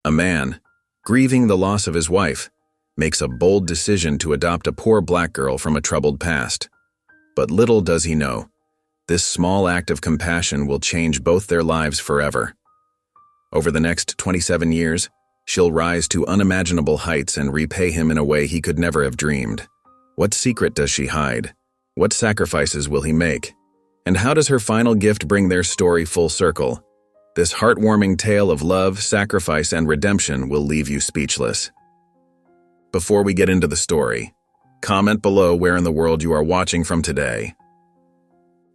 A man, grieving the loss of his wife, makes a bold decision to adopt a poor black girl from a troubled past. But little does he know, this small act of compassion will change both their lives forever. Over the next 27 years, she'll rise to unimaginable heights and repay him in a way he could never have dreamed. What secret does she hide? What sacrifices will he make? And how does her final gift bring their story full circle? This heartwarming tale of love, sacrifice, and redemption will leave you speechless. Before we get into the story, comment below where in the world you are watching from today.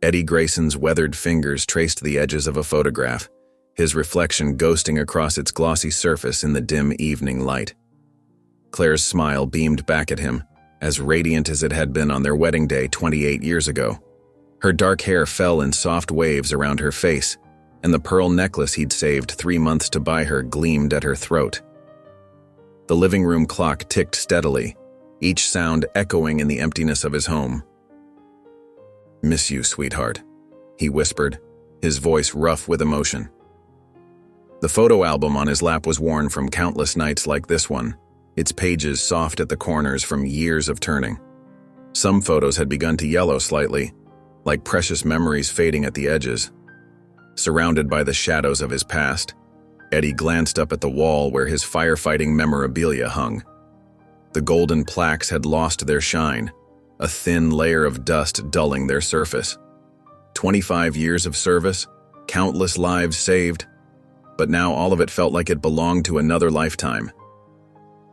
Eddie Grayson's weathered fingers traced the edges of a photograph, his reflection ghosting across its glossy surface in the dim evening light. Claire's smile beamed back at him, as radiant as it had been on their wedding day 28 years ago. Her dark hair fell in soft waves around her face, and the pearl necklace he'd saved 3 months to buy her gleamed at her throat. The living room clock ticked steadily, each sound echoing in the emptiness of his home. "Miss you, sweetheart," he whispered, his voice rough with emotion. The photo album on his lap was worn from countless nights like this one, its pages soft at the corners from years of turning. Some photos had begun to yellow slightly, like precious memories fading at the edges. Surrounded by the shadows of his past, Eddie glanced up at the wall where his firefighting memorabilia hung. The golden plaques had lost their shine, a thin layer of dust dulling their surface. 25 years of service, countless lives saved, but now all of it felt like it belonged to another lifetime.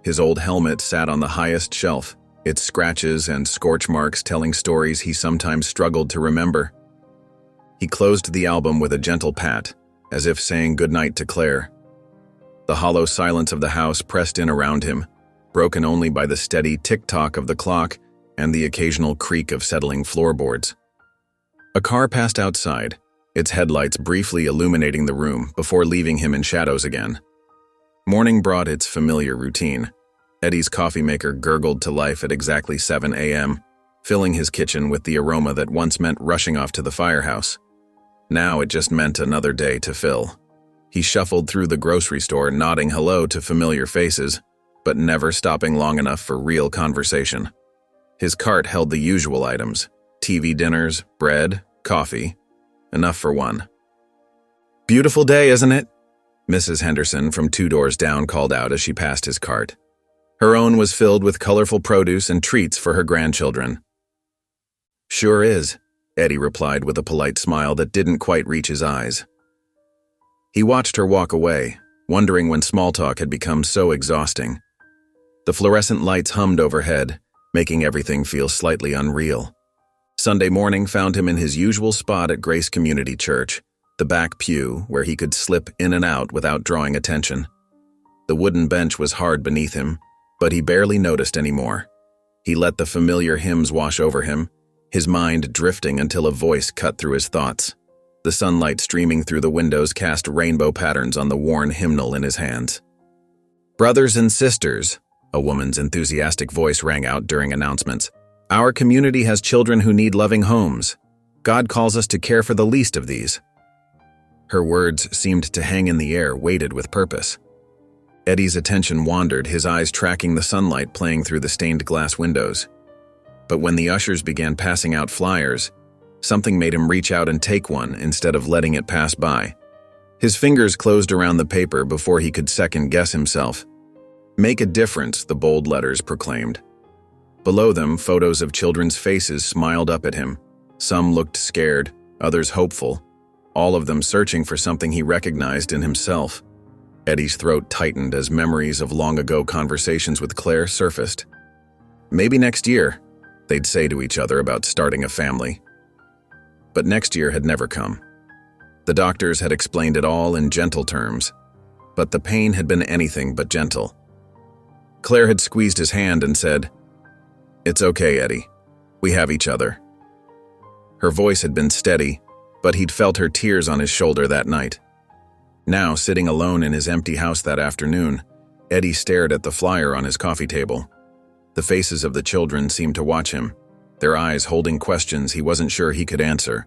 His old helmet sat on the highest shelf, its scratches and scorch marks telling stories he sometimes struggled to remember. He closed the album with a gentle pat, as if saying goodnight to Claire. The hollow silence of the house pressed in around him, broken only by the steady tick-tock of the clock and the occasional creak of settling floorboards. A car passed outside, its headlights briefly illuminating the room before leaving him in shadows again. Morning brought its familiar routine. Eddie's coffee maker gurgled to life at exactly 7 a.m., filling his kitchen with the aroma that once meant rushing off to the firehouse. Now it just meant another day to fill. He shuffled through the grocery store, nodding hello to familiar faces, but never stopping long enough for real conversation. His cart held the usual items: TV dinners, bread, coffee, enough for one. "Beautiful day, isn't it?" Mrs. Henderson from 2 doors down called out as she passed his cart. Her own was filled with colorful produce and treats for her grandchildren. "Sure is," Eddie replied with a polite smile that didn't quite reach his eyes. He watched her walk away, wondering when small talk had become so exhausting. The fluorescent lights hummed overhead, making everything feel slightly unreal. Sunday morning found him in his usual spot at Grace Community Church, the back pew where he could slip in and out without drawing attention. The wooden bench was hard beneath him, but he barely noticed anymore. He let the familiar hymns wash over him, his mind drifting until a voice cut through his thoughts. The sunlight streaming through the windows cast rainbow patterns on the worn hymnal in his hands. "Brothers and sisters," a woman's enthusiastic voice rang out during announcements, "our community has children who need loving homes. God calls us to care for the least of these." Her words seemed to hang in the air, weighted with purpose. Eddie's attention wandered, his eyes tracking the sunlight playing through the stained glass windows. But when the ushers began passing out flyers, something made him reach out and take one instead of letting it pass by. His fingers closed around the paper before he could second-guess himself. "Make a difference," the bold letters proclaimed. Below them, photos of children's faces smiled up at him. Some looked scared, others hopeful, all of them searching for something he recognized in himself. Eddie's throat tightened as memories of long-ago conversations with Claire surfaced. Maybe next year, they'd say to each other about starting a family. But next year had never come. The doctors had explained it all in gentle terms, but the pain had been anything but gentle. Claire had squeezed his hand and said, "It's okay, Eddie. We have each other." Her voice had been steady, but he'd felt her tears on his shoulder that night. Now, sitting alone in his empty house that afternoon, Eddie stared at the flyer on his coffee table. The faces of the children seemed to watch him, their eyes holding questions he wasn't sure he could answer.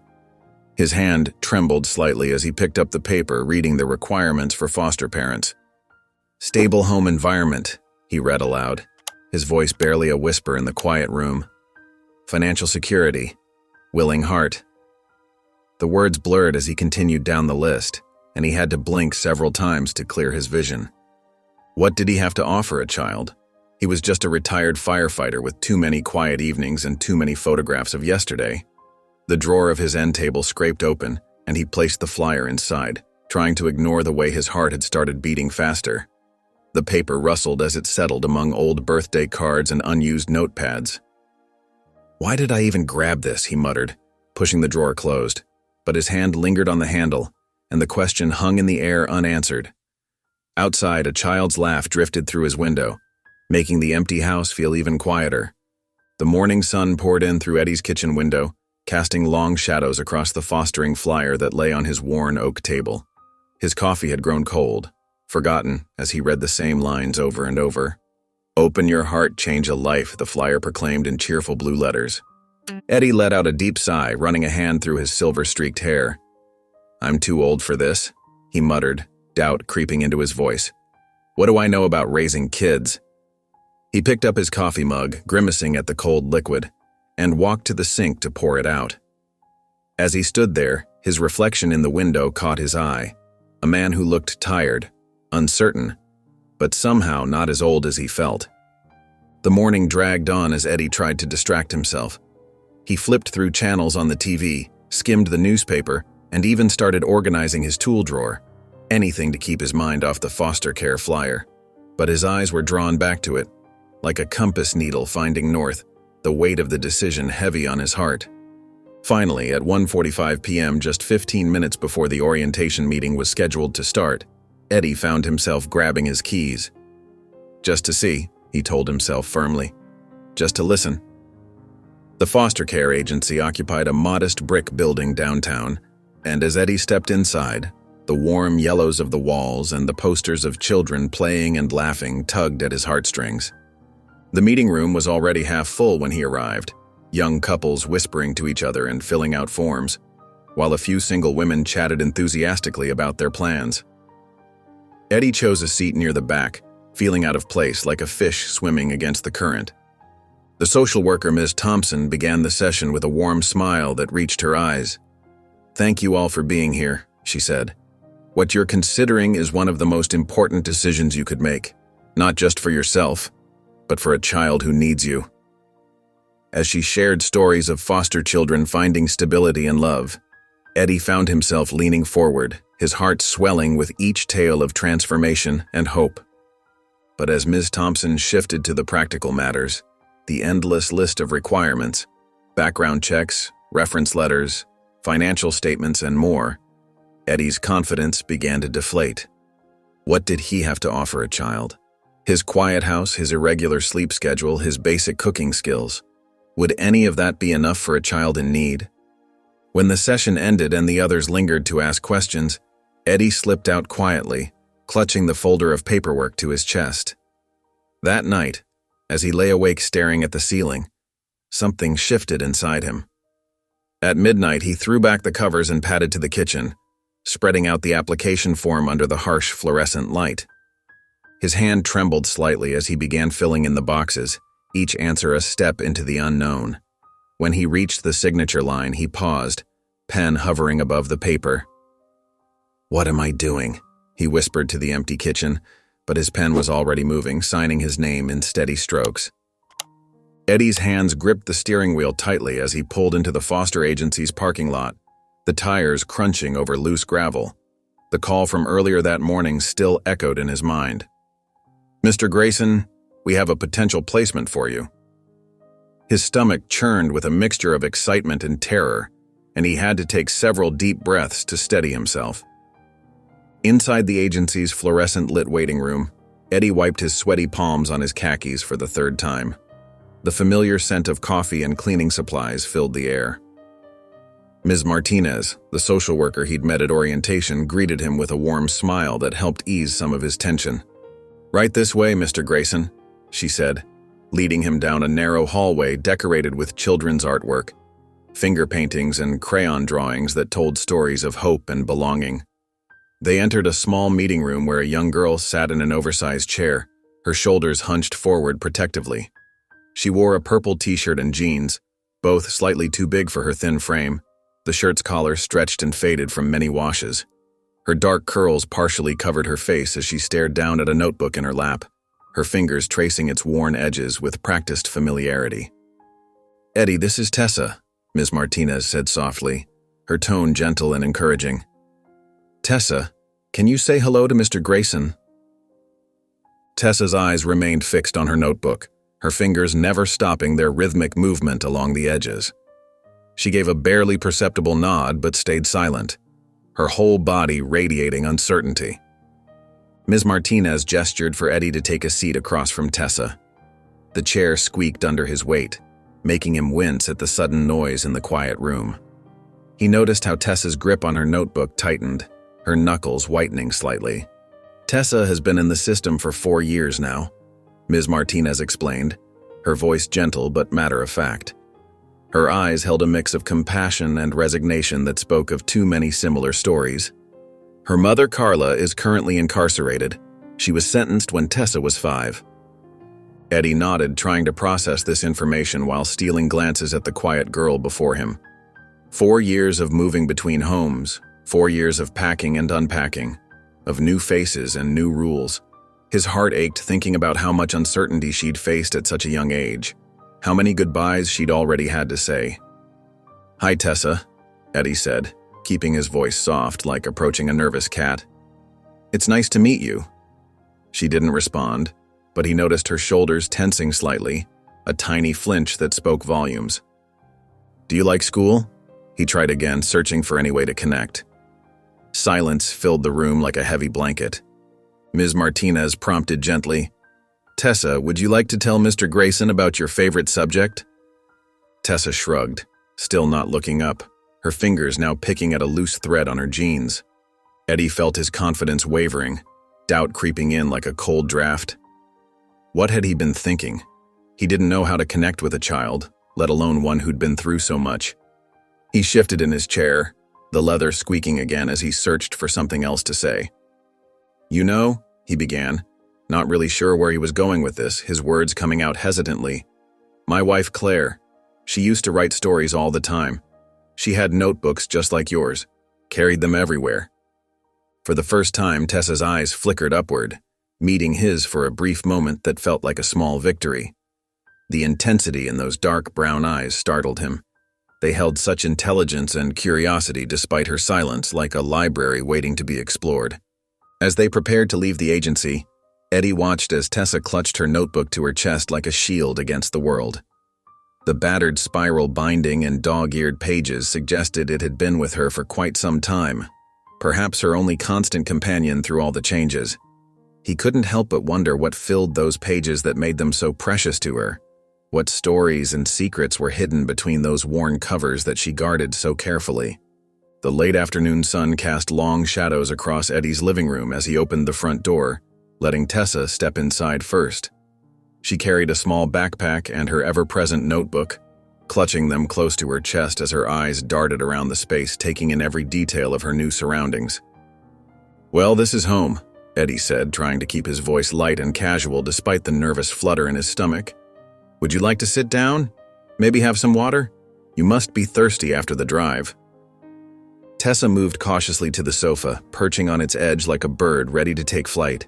His hand trembled slightly as he picked up the paper, reading the requirements for foster parents. Stable home environment, he read aloud, his voice barely a whisper in the quiet room. Financial security, willing heart. The words blurred as he continued down the list, and he had to blink several times to clear his vision. What did he have to offer a child? He was just a retired firefighter with too many quiet evenings and too many photographs of yesterday. The drawer of his end table scraped open, and he placed the flyer inside, trying to ignore the way his heart had started beating faster. The paper rustled as it settled among old birthday cards and unused notepads. Why did I even grab this, he muttered, pushing the drawer closed. But his hand lingered on the handle, and the question hung in the air unanswered. Outside, a child's laugh drifted through his window, making the empty house feel even quieter. The morning sun poured in through Eddie's kitchen window, casting long shadows across the fostering flyer that lay on his worn oak table. His coffee had grown cold, forgotten as he read the same lines over and over. "Open your heart, change a life," the flyer proclaimed in cheerful blue letters. Eddie let out a deep sigh, running a hand through his silver-streaked hair. "I'm too old for this," he muttered, doubt creeping into his voice. "What do I know about raising kids?" He picked up his coffee mug, grimacing at the cold liquid, and walked to the sink to pour it out. As he stood there, his reflection in the window caught his eye, a man who looked tired, uncertain, but somehow not as old as he felt. The morning dragged on as Eddie tried to distract himself. He flipped through channels on the TV, skimmed the newspaper, and even started organizing his tool drawer, anything to keep his mind off the foster care flyer. But his eyes were drawn back to it, like a compass needle finding north, the weight of the decision heavy on his heart. Finally, at 1:45 p.m., just 15 minutes before the orientation meeting was scheduled to start, Eddie found himself grabbing his keys. "Just to see," he told himself firmly. "Just to listen." The foster care agency occupied a modest brick building downtown, and as Eddie stepped inside, the warm yellows of the walls and the posters of children playing and laughing tugged at his heartstrings. The meeting room was already half full when he arrived, young couples whispering to each other and filling out forms, while a few single women chatted enthusiastically about their plans. Eddie chose a seat near the back, feeling out of place like a fish swimming against the current. The social worker, Ms. Thompson, began the session with a warm smile that reached her eyes. "Thank you all for being here," she said. "What you're considering is one of the most important decisions you could make, not just for yourself, but for a child who needs you." As she shared stories of foster children finding stability and love, Eddie found himself leaning forward, his heart swelling with each tale of transformation and hope. But as Ms. Thompson shifted to the practical matters, the endless list of requirements, background checks, reference letters, financial statements, and more, Eddie's confidence began to deflate. What did he have to offer a child? His quiet house, his irregular sleep schedule, his basic cooking skills. Would any of that be enough for a child in need? When the session ended and the others lingered to ask questions, Eddie slipped out quietly, clutching the folder of paperwork to his chest. That night, as he lay awake staring at the ceiling, something shifted inside him. At midnight, he threw back the covers and padded to the kitchen, spreading out the application form under the harsh fluorescent light. His hand trembled slightly as he began filling in the boxes, each answer a step into the unknown. When he reached the signature line, he paused, pen hovering above the paper. "What am I doing?" he whispered to the empty kitchen, but his pen was already moving, signing his name in steady strokes. Eddie's hands gripped the steering wheel tightly as he pulled into the foster agency's parking lot, the tires crunching over loose gravel. The call from earlier that morning still echoed in his mind. "Mr. Grayson, we have a potential placement for you." His stomach churned with a mixture of excitement and terror, and he had to take several deep breaths to steady himself. Inside the agency's fluorescent-lit waiting room, Eddie wiped his sweaty palms on his khakis for the third time. The familiar scent of coffee and cleaning supplies filled the air. Ms. Martinez, the social worker he'd met at orientation, greeted him with a warm smile that helped ease some of his tension. "Right this way, Mr. Grayson," she said, leading him down a narrow hallway decorated with children's artwork, finger paintings and crayon drawings that told stories of hope and belonging. They entered a small meeting room where a young girl sat in an oversized chair, her shoulders hunched forward protectively. She wore a purple t-shirt and jeans, both slightly too big for her thin frame, the shirt's collar stretched and faded from many washes. Her dark curls partially covered her face as she stared down at a notebook in her lap, her fingers tracing its worn edges with practiced familiarity. "Eddie, this is Tessa," Ms. Martinez said softly, her tone gentle and encouraging. "Tessa, can you say hello to Mr. Grayson?" Tessa's eyes remained fixed on her notebook, her fingers never stopping their rhythmic movement along the edges. She gave a barely perceptible nod but stayed silent, her whole body radiating uncertainty. Ms. Martinez gestured for Eddie to take a seat across from Tessa. The chair squeaked under his weight, making him wince at the sudden noise in the quiet room. He noticed how Tessa's grip on her notebook tightened, her knuckles whitening slightly. "Tessa has been in the system for 4 years now," Ms. Martinez explained, her voice gentle but matter-of-fact. Her eyes held a mix of compassion and resignation that spoke of too many similar stories. "Her mother, Carla, is currently incarcerated. She was sentenced when Tessa was 5. Eddie nodded, trying to process this information while stealing glances at the quiet girl before him. 4 years of moving between homes, 4 years of packing and unpacking, of new faces and new rules. His heart ached thinking about how much uncertainty she'd faced at such a young age, how many goodbyes she'd already had to say. "Hi, Tessa," Eddie said, keeping his voice soft like approaching a nervous cat. "It's nice to meet you." She didn't respond, but he noticed her shoulders tensing slightly, a tiny flinch that spoke volumes. "Do you like school?" He tried again, searching for any way to connect. Silence filled the room like a heavy blanket. Ms. Martinez prompted gently, "Tessa, would you like to tell Mr. Grayson about your favorite subject?" Tessa shrugged, still not looking up, her fingers now picking at a loose thread on her jeans. Eddie felt his confidence wavering, doubt creeping in like a cold draft. What had he been thinking? He didn't know how to connect with a child, let alone one who'd been through so much. He shifted in his chair, the leather squeaking again as he searched for something else to say. "You know," he began, not really sure where he was going with this, his words coming out hesitantly. "My wife Claire, she used to write stories all the time. She had notebooks just like yours, carried them everywhere." For the first time, Tessa's eyes flickered upward, meeting his for a brief moment that felt like a small victory. The intensity in those dark brown eyes startled him. They held such intelligence and curiosity despite her silence, like a library waiting to be explored. As they prepared to leave the agency, Eddie watched as Tessa clutched her notebook to her chest like a shield against the world. The battered spiral binding and dog-eared pages suggested it had been with her for quite some time, perhaps her only constant companion through all the changes. He couldn't help but wonder what filled those pages that made them so precious to her. What stories and secrets were hidden between those worn covers that she guarded so carefully. The late afternoon sun cast long shadows across Eddie's living room as he opened the front door, letting Tessa step inside first. She carried a small backpack and her ever-present notebook, clutching them close to her chest as her eyes darted around the space, taking in every detail of her new surroundings. "Well, this is home," Eddie said, trying to keep his voice light and casual despite the nervous flutter in his stomach. "Would you like to sit down? Maybe have some water? You must be thirsty after the drive." Tessa moved cautiously to the sofa, perching on its edge like a bird ready to take flight.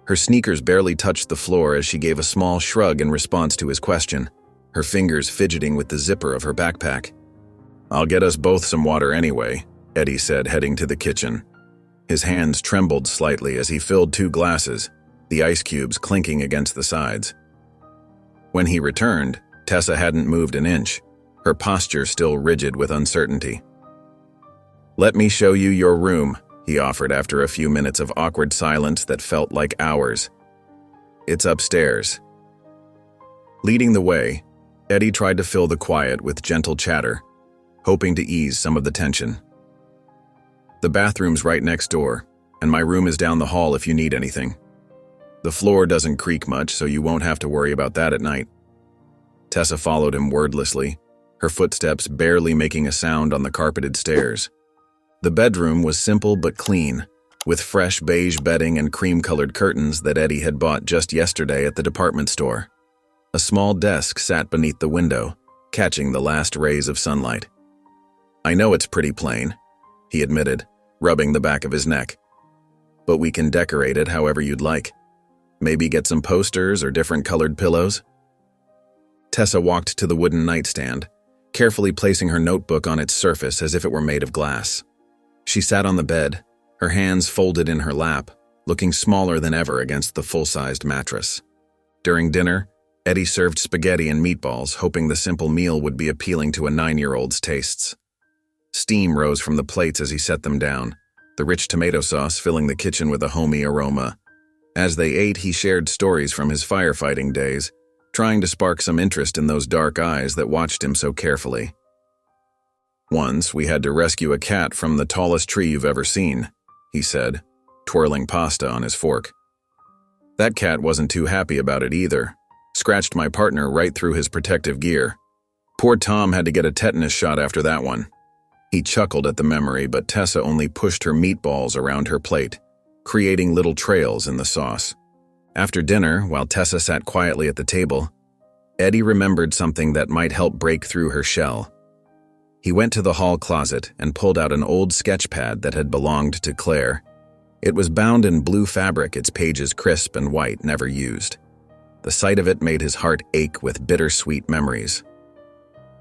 Her sneakers barely touched the floor as she gave a small shrug in response to his question, her fingers fidgeting with the zipper of her backpack. "I'll get us both some water anyway," Eddie said, heading to the kitchen. His hands trembled slightly as he filled 2 glasses, the ice cubes clinking against the sides. When he returned, Tessa hadn't moved an inch, her posture still rigid with uncertainty. "Let me show you your room," he offered after a few minutes of awkward silence that felt like hours. "It's upstairs." Leading the way, Eddie tried to fill the quiet with gentle chatter, hoping to ease some of the tension. "The bathroom's right next door, and my room is down the hall if you need anything. The floor doesn't creak much, so you won't have to worry about that at night." Tessa followed him wordlessly, her footsteps barely making a sound on the carpeted stairs. The bedroom was simple but clean, with fresh beige bedding and cream-colored curtains that Eddie had bought just yesterday at the department store. A small desk sat beneath the window, catching the last rays of sunlight. "I know it's pretty plain," he admitted, rubbing the back of his neck. "But we can decorate it however you'd like. Maybe get some posters or different colored pillows." Tessa walked to the wooden nightstand, carefully placing her notebook on its surface as if it were made of glass. She sat on the bed, her hands folded in her lap, looking smaller than ever against the full-sized mattress. During dinner, Eddie served spaghetti and meatballs, hoping the simple meal would be appealing to a 9-year-old's tastes. Steam rose from the plates as he set them down, the rich tomato sauce filling the kitchen with a homey aroma. As they ate, he shared stories from his firefighting days, trying to spark some interest in those dark eyes that watched him so carefully. "Once, we had to rescue a cat from the tallest tree you've ever seen," he said, twirling pasta on his fork. "That cat wasn't too happy about it either. Scratched my partner right through his protective gear. Poor Tom had to get a tetanus shot after that one." He chuckled at the memory, but Tessa only pushed her meatballs around her plate, creating little trails in the sauce. After dinner, while Tessa sat quietly at the table, Eddie remembered something that might help break through her shell. He went to the hall closet and pulled out an old sketch pad that had belonged to Claire. It was bound in blue fabric, its pages crisp and white, never used. The sight of it made his heart ache with bittersweet memories.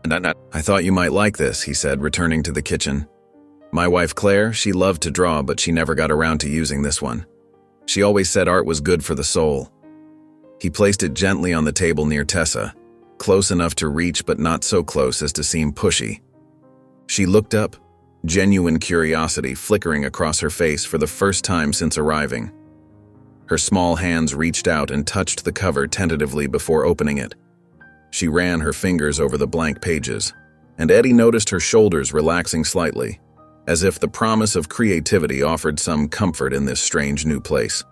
"I thought you might like this," he said, returning to the kitchen. "My wife Claire, she loved to draw, but she never got around to using this one. She always said art was good for the soul." He placed it gently on the table near Tessa, close enough to reach but not so close as to seem pushy. She looked up, genuine curiosity flickering across her face for the first time since arriving. Her small hands reached out and touched the cover tentatively before opening it. She ran her fingers over the blank pages, and Eddie noticed her shoulders relaxing slightly, as if the promise of creativity offered some comfort in this strange new place.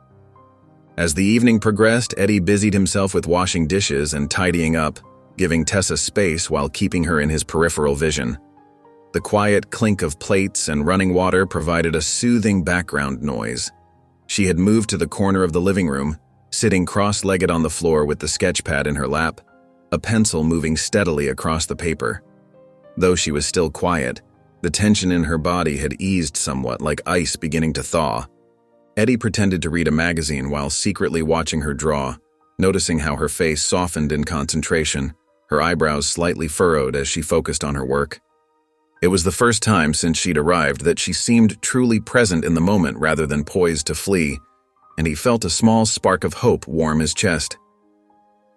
As the evening progressed, Eddie busied himself with washing dishes and tidying up, giving Tessa space while keeping her in his peripheral vision. The quiet clink of plates and running water provided a soothing background noise. She had moved to the corner of the living room, sitting cross-legged on the floor with the sketch pad in her lap, a pencil moving steadily across the paper. Though she was still quiet, the tension in her body had eased somewhat, like ice beginning to thaw. Eddie pretended to read a magazine while secretly watching her draw, noticing how her face softened in concentration, her eyebrows slightly furrowed as she focused on her work. It was the first time since she'd arrived that she seemed truly present in the moment rather than poised to flee, and he felt a small spark of hope warm his chest.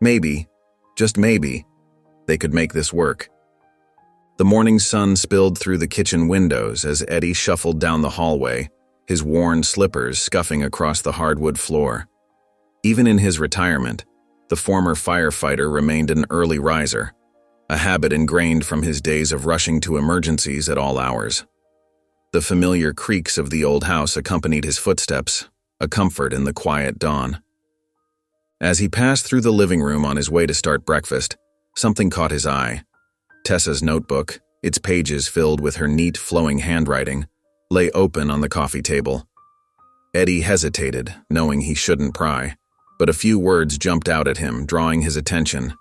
Maybe, just maybe, they could make this work. The morning sun spilled through the kitchen windows as Eddie shuffled down the hallway, his worn slippers scuffing across the hardwood floor. Even in his retirement, the former firefighter remained an early riser, a habit ingrained from his days of rushing to emergencies at all hours. The familiar creaks of the old house accompanied his footsteps, a comfort in the quiet dawn. As he passed through the living room on his way to start breakfast, something caught his eye. Tessa's notebook, its pages filled with her neat, flowing handwriting, lay open on the coffee table. Eddie hesitated, knowing he shouldn't pry, but a few words jumped out at him, drawing his attention.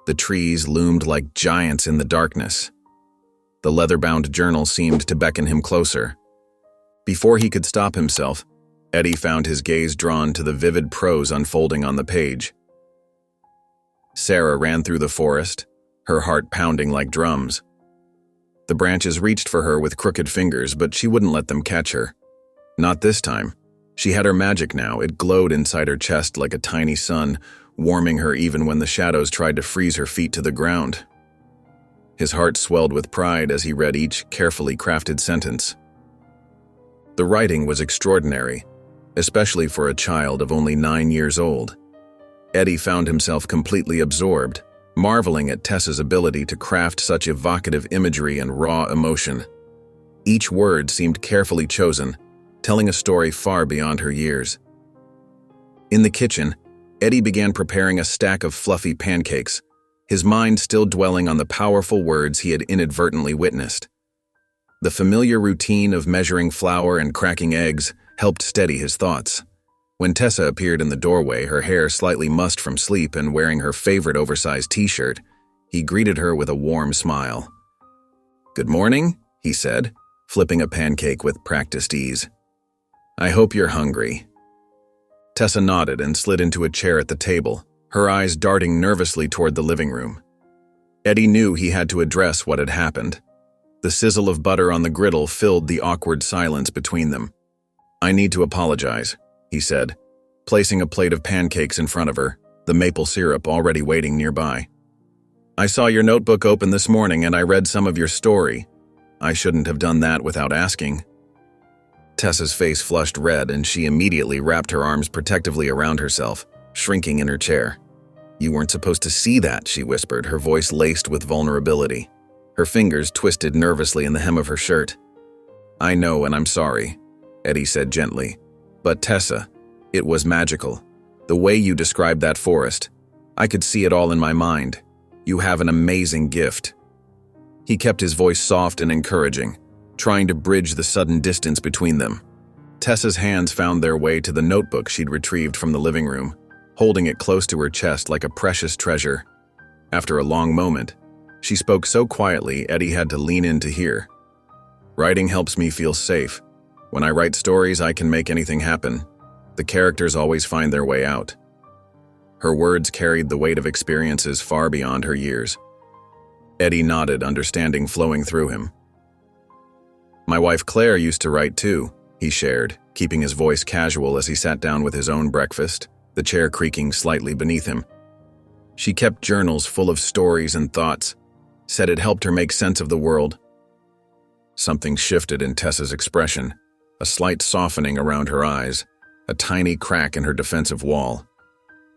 The trees loomed like giants in the darkness. The leather-bound journal seemed to beckon him closer. Before he could stop himself, Eddie found his gaze drawn to the vivid prose unfolding on the page. Sarah ran through the forest, her heart pounding like drums. The branches reached for her with crooked fingers, but she wouldn't let them catch her. Not this time. She had her magic now. It glowed inside her chest like a tiny sun, warming her even when the shadows tried to freeze her feet to the ground. His heart swelled with pride as he read each carefully crafted sentence. The writing was extraordinary, especially for a child of only 9 years old. Eddie found himself completely absorbed, marveling at Tessa's ability to craft such evocative imagery and raw emotion. Each word seemed carefully chosen, telling a story far beyond her years. In the kitchen, Eddie began preparing a stack of fluffy pancakes, his mind still dwelling on the powerful words he had inadvertently witnessed. The familiar routine of measuring flour and cracking eggs helped steady his thoughts. When Tessa appeared in the doorway, her hair slightly mussed from sleep and wearing her favorite oversized t-shirt, he greeted her with a warm smile. "Good morning," he said, flipping a pancake with practiced ease. "I hope you're hungry." Tessa nodded and slid into a chair at the table, her eyes darting nervously toward the living room. Eddie knew he had to address what had happened. The sizzle of butter on the griddle filled the awkward silence between them. "I need to apologize," he said, placing a plate of pancakes in front of her, the maple syrup already waiting nearby. "I saw your notebook open this morning and I read some of your story. I shouldn't have done that without asking." Tessa's face flushed red and she immediately wrapped her arms protectively around herself, shrinking in her chair. "You weren't supposed to see that," she whispered, her voice laced with vulnerability. Her fingers twisted nervously in the hem of her shirt. "I know and I'm sorry," Eddie said gently. "But Tessa, it was magical. The way you described that forest, I could see it all in my mind. You have an amazing gift." He kept his voice soft and encouraging, trying to bridge the sudden distance between them. Tessa's hands found their way to the notebook she'd retrieved from the living room, holding it close to her chest like a precious treasure. After a long moment, she spoke so quietly Eddie had to lean in to hear. "Writing helps me feel safe. When I write stories, I can make anything happen. The characters always find their way out." Her words carried the weight of experiences far beyond her years. Eddie nodded, understanding flowing through him. "My wife Claire used to write too," he shared, keeping his voice casual as he sat down with his own breakfast, the chair creaking slightly beneath him. "She kept journals full of stories and thoughts, said it helped her make sense of the world." Something shifted in Tessa's expression, a slight softening around her eyes, a tiny crack in her defensive wall.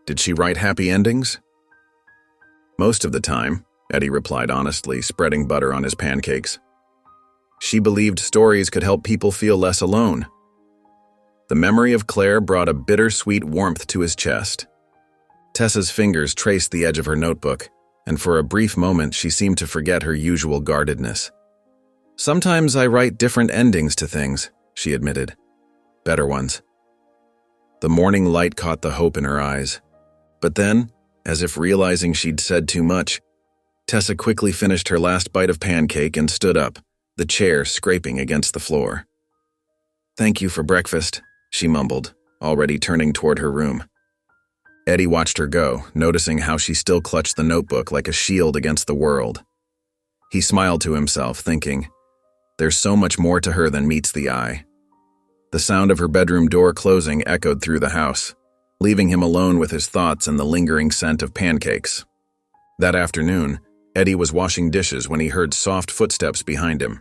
"Did she write happy endings?" "Most of the time," Eddie replied honestly, spreading butter on his pancakes. "She believed stories could help people feel less alone." The memory of Claire brought a bittersweet warmth to his chest. Tessa's fingers traced the edge of her notebook, and for a brief moment she seemed to forget her usual guardedness. "Sometimes I write different endings to things," she admitted. "Better ones." The morning light caught the hope in her eyes. But then, as if realizing she'd said too much, Tessa quickly finished her last bite of pancake and stood up, the chair scraping against the floor. "Thank you for breakfast," she mumbled, already turning toward her room. Eddie watched her go, noticing how she still clutched the notebook like a shield against the world. He smiled to himself, thinking, there's so much more to her than meets the eye. The sound of her bedroom door closing echoed through the house, leaving him alone with his thoughts and the lingering scent of pancakes. That afternoon, Eddie was washing dishes when he heard soft footsteps behind him.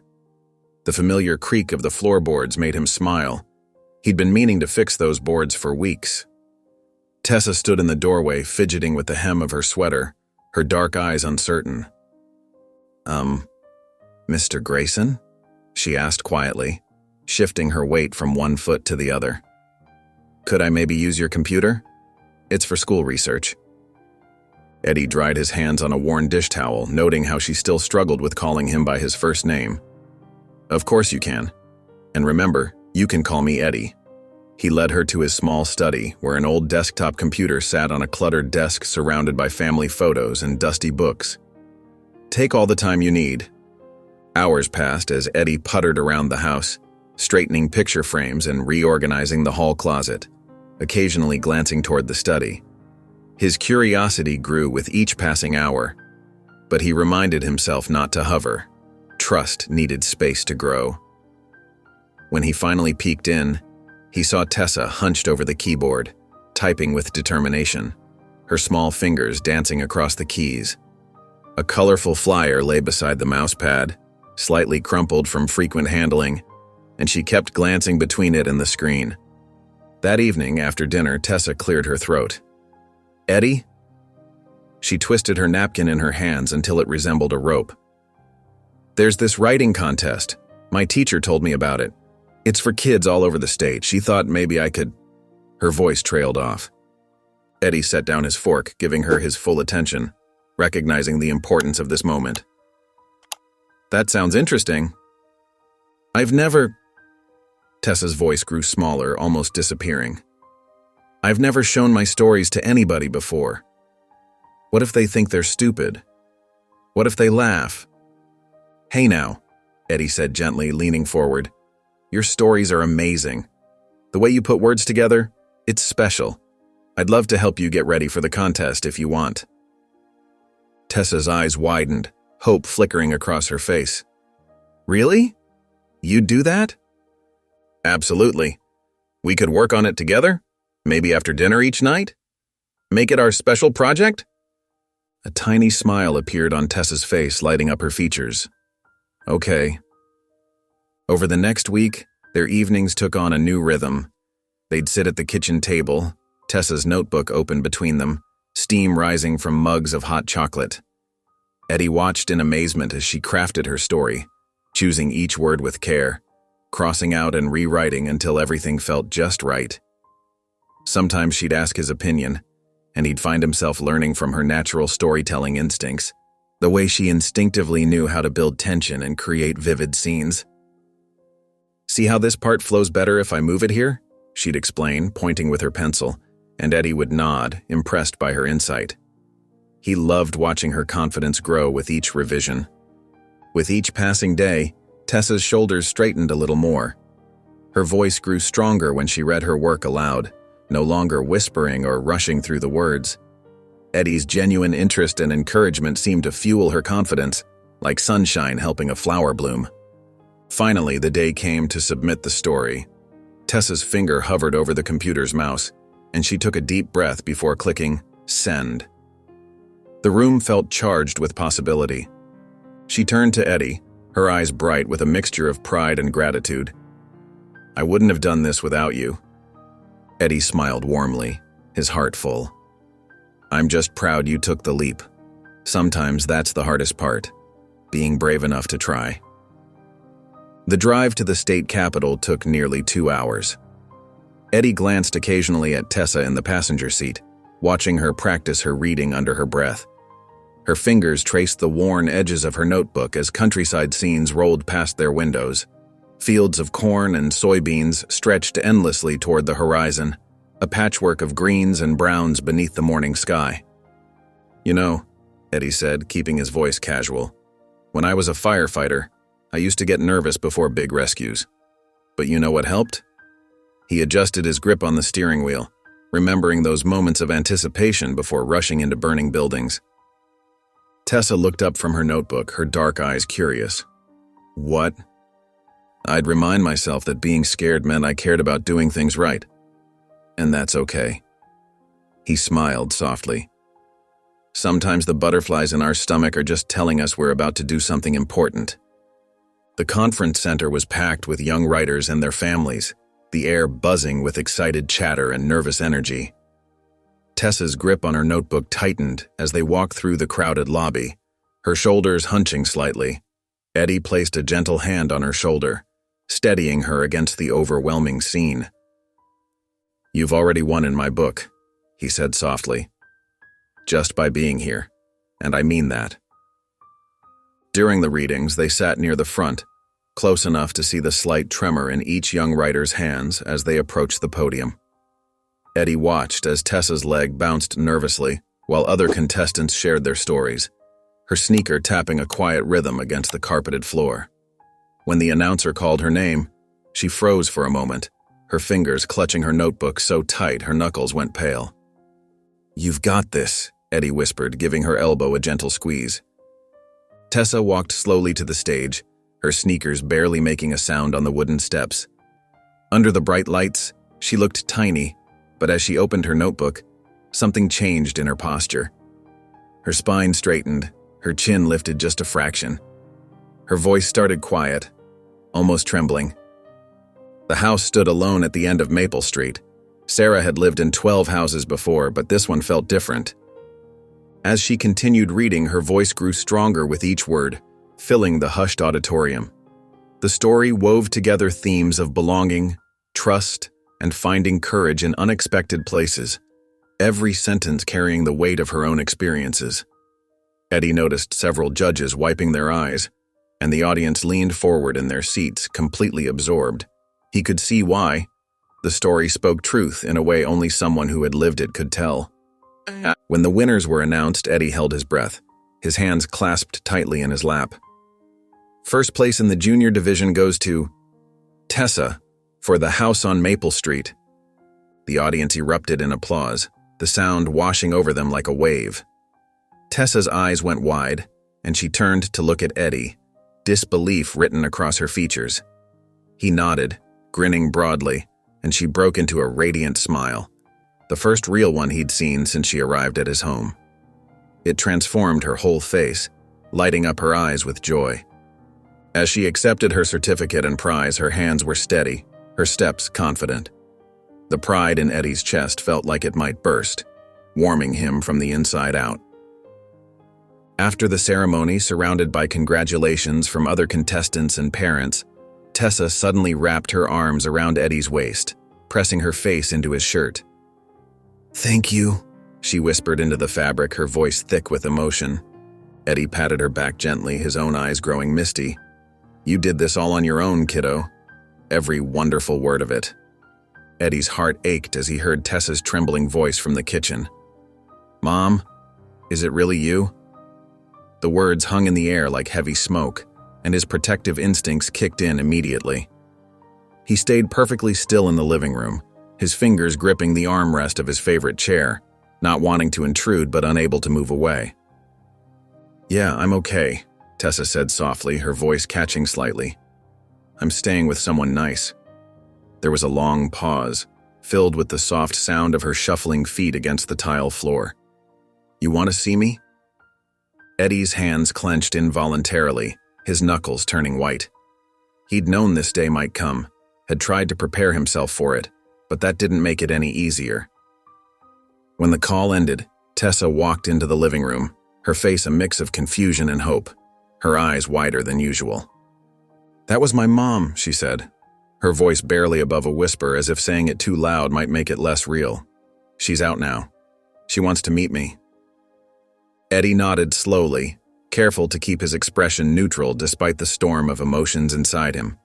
The familiar creak of the floorboards made him smile. He'd been meaning to fix those boards for weeks. Tessa stood in the doorway, fidgeting with the hem of her sweater, her dark eyes uncertain. Mr. Grayson?" she asked quietly, shifting her weight from one foot to the other. "Could I maybe use your computer? It's for school research." Eddie dried his hands on a worn dish towel, noting how she still struggled with calling him by his first name. "Of course you can. And remember, you can call me Eddie." He led her to his small study, where an old desktop computer sat on a cluttered desk surrounded by family photos and dusty books. "Take all the time you need." Hours passed as Eddie puttered around the house, straightening picture frames and reorganizing the hall closet, occasionally glancing toward the study. His curiosity grew with each passing hour, but he reminded himself not to hover. Trust needed space to grow. When he finally peeked in, he saw Tessa hunched over the keyboard, typing with determination, her small fingers dancing across the keys. A colorful flyer lay beside the mousepad, slightly crumpled from frequent handling, and she kept glancing between it and the screen. That evening, after dinner, Tessa cleared her throat. "Eddie?" She twisted her napkin in her hands until it resembled a rope. "There's this writing contest. My teacher told me about it. It's for kids all over the state. She thought maybe I could..." Her voice trailed off. Eddie set down his fork, giving her his full attention, recognizing the importance of this moment. "That sounds interesting. I've never..." Tessa's voice grew smaller, almost disappearing. I've never shown my stories to anybody before. What if they think they're stupid? What if they laugh? Hey now, Eddie said gently, leaning forward. Your stories are amazing. The way you put words together, it's special. I'd love to help you get ready for the contest if you want. Tessa's eyes widened, hope flickering across her face. Really? You'd do that? Absolutely. We could work on it together? Maybe after dinner each night? Make it our special project? A tiny smile appeared on Tessa's face, lighting up her features. Okay. Over the next week, their evenings took on a new rhythm. They'd sit at the kitchen table, Tessa's notebook open between them, steam rising from mugs of hot chocolate. Eddie watched in amazement as she crafted her story, choosing each word with care, crossing out and rewriting until everything felt just right. Sometimes she'd ask his opinion, and he'd find himself learning from her natural storytelling instincts, the way she instinctively knew how to build tension and create vivid scenes. See how this part flows better if I move it here? She'd explain, pointing with her pencil, and Eddie would nod, impressed by her insight. He loved watching her confidence grow with each revision. With each passing day, Tessa's shoulders straightened a little more. Her voice grew stronger when she read her work aloud, no longer whispering or rushing through the words. Eddie's genuine interest and encouragement seemed to fuel her confidence, like sunshine helping a flower bloom. Finally, the day came to submit the story. Tessa's finger hovered over the computer's mouse, and she took a deep breath before clicking send. The room felt charged with possibility. She turned to Eddie, her eyes bright with a mixture of pride and gratitude. I wouldn't have done this without you. Eddie smiled warmly, his heart full. I'm just proud you took the leap. Sometimes that's the hardest part, being brave enough to try. The drive to the state capitol took nearly 2 hours. Eddie glanced occasionally at Tessa in the passenger seat, watching her practice her reading under her breath. Her fingers traced the worn edges of her notebook as countryside scenes rolled past their windows. Fields of corn and soybeans stretched endlessly toward the horizon, a patchwork of greens and browns beneath the morning sky. You know, Eddie said, keeping his voice casual, when I was a firefighter, I used to get nervous before big rescues. But you know what helped? He adjusted his grip on the steering wheel, remembering those moments of anticipation before rushing into burning buildings. Tessa looked up from her notebook, her dark eyes curious. What? I'd remind myself that being scared meant I cared about doing things right. And that's okay. He smiled softly. Sometimes the butterflies in our stomach are just telling us we're about to do something important. The conference center was packed with young writers and their families, the air buzzing with excited chatter and nervous energy. Tessa's grip on her notebook tightened as they walked through the crowded lobby, her shoulders hunching slightly. Eddie placed a gentle hand on her shoulder, steadying her against the overwhelming scene. You've already won in my book, he said softly. Just by being here, and I mean that. During the readings, they sat near the front, close enough to see the slight tremor in each young writer's hands as they approached the podium. Eddie watched as Tessa's leg bounced nervously while other contestants shared their stories, her sneaker tapping a quiet rhythm against the carpeted floor. When the announcer called her name, she froze for a moment, her fingers clutching her notebook so tight her knuckles went pale. You've got this, Eddie whispered, giving her elbow a gentle squeeze. Tessa walked slowly to the stage, her sneakers barely making a sound on the wooden steps. Under the bright lights, she looked tiny, but as she opened her notebook, something changed in her posture. Her spine straightened, her chin lifted just a fraction. Her voice started quiet, almost trembling. The house stood alone at the end of Maple Street. Sarah had lived in 12 houses before, but this one felt different. As she continued reading, her voice grew stronger with each word, filling the hushed auditorium. The story wove together themes of belonging, trust, and finding courage in unexpected places, every sentence carrying the weight of her own experiences. Eddie noticed several judges wiping their eyes, and the audience leaned forward in their seats, completely absorbed. He could see why. The story spoke truth in a way only someone who had lived it could tell. When the winners were announced, Eddie held his breath, his hands clasped tightly in his lap. First place in the junior division goes to Tessa for the house on Maple Street. The audience erupted in applause, the sound washing over them like a wave. Tessa's eyes went wide, and she turned to look at Eddie, disbelief written across her features. He nodded, grinning broadly, and she broke into a radiant smile, the first real one he'd seen since she arrived at his home. It transformed her whole face, lighting up her eyes with joy. As she accepted her certificate and prize, her hands were steady, her steps confident. The pride in Eddie's chest felt like it might burst, warming him from the inside out. After the ceremony, surrounded by congratulations from other contestants and parents, Tessa suddenly wrapped her arms around Eddie's waist, pressing her face into his shirt. "Thank you," she whispered into the fabric, her voice thick with emotion. Eddie patted her back gently, his own eyes growing misty. "You did this all on your own, kiddo." Every wonderful word of it. Eddie's heart ached as he heard Tessa's trembling voice from the kitchen. "Mom, is it really you?" The words hung in the air like heavy smoke, and his protective instincts kicked in immediately. He stayed perfectly still in the living room, his fingers gripping the armrest of his favorite chair, not wanting to intrude but unable to move away. "Yeah, I'm okay," Tessa said softly, her voice catching slightly. "I'm staying with someone nice." There was a long pause, filled with the soft sound of her shuffling feet against the tile floor. "You want to see me?" Eddie's hands clenched involuntarily, his knuckles turning white. He'd known this day might come, had tried to prepare himself for it, but that didn't make it any easier. When the call ended, Tessa walked into the living room, her face a mix of confusion and hope, her eyes wider than usual. "That was my mom," she said, her voice barely above a whisper, as if saying it too loud might make it less real. "She's out now. She wants to meet me." Eddie nodded slowly, careful to keep his expression neutral despite the storm of emotions inside him.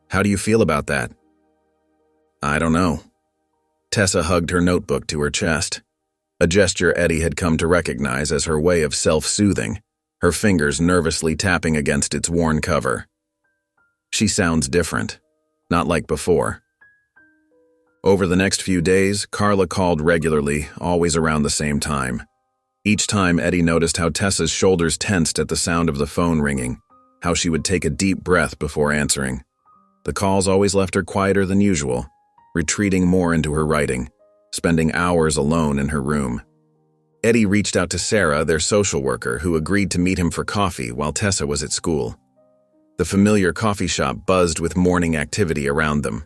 "How do you feel about that?" "I don't know." Tessa hugged her notebook to her chest, a gesture Eddie had come to recognize as her way of self-soothing, her fingers nervously tapping against its worn cover. "She sounds different, not like before." Over the next few days, Carla called regularly, always around the same time. Each time, Eddie noticed how Tessa's shoulders tensed at the sound of the phone ringing, how she would take a deep breath before answering. The calls always left her quieter than usual, retreating more into her writing, spending hours alone in her room. Eddie reached out to Sarah, their social worker, who agreed to meet him for coffee while Tessa was at school. The familiar coffee shop buzzed with morning activity around them.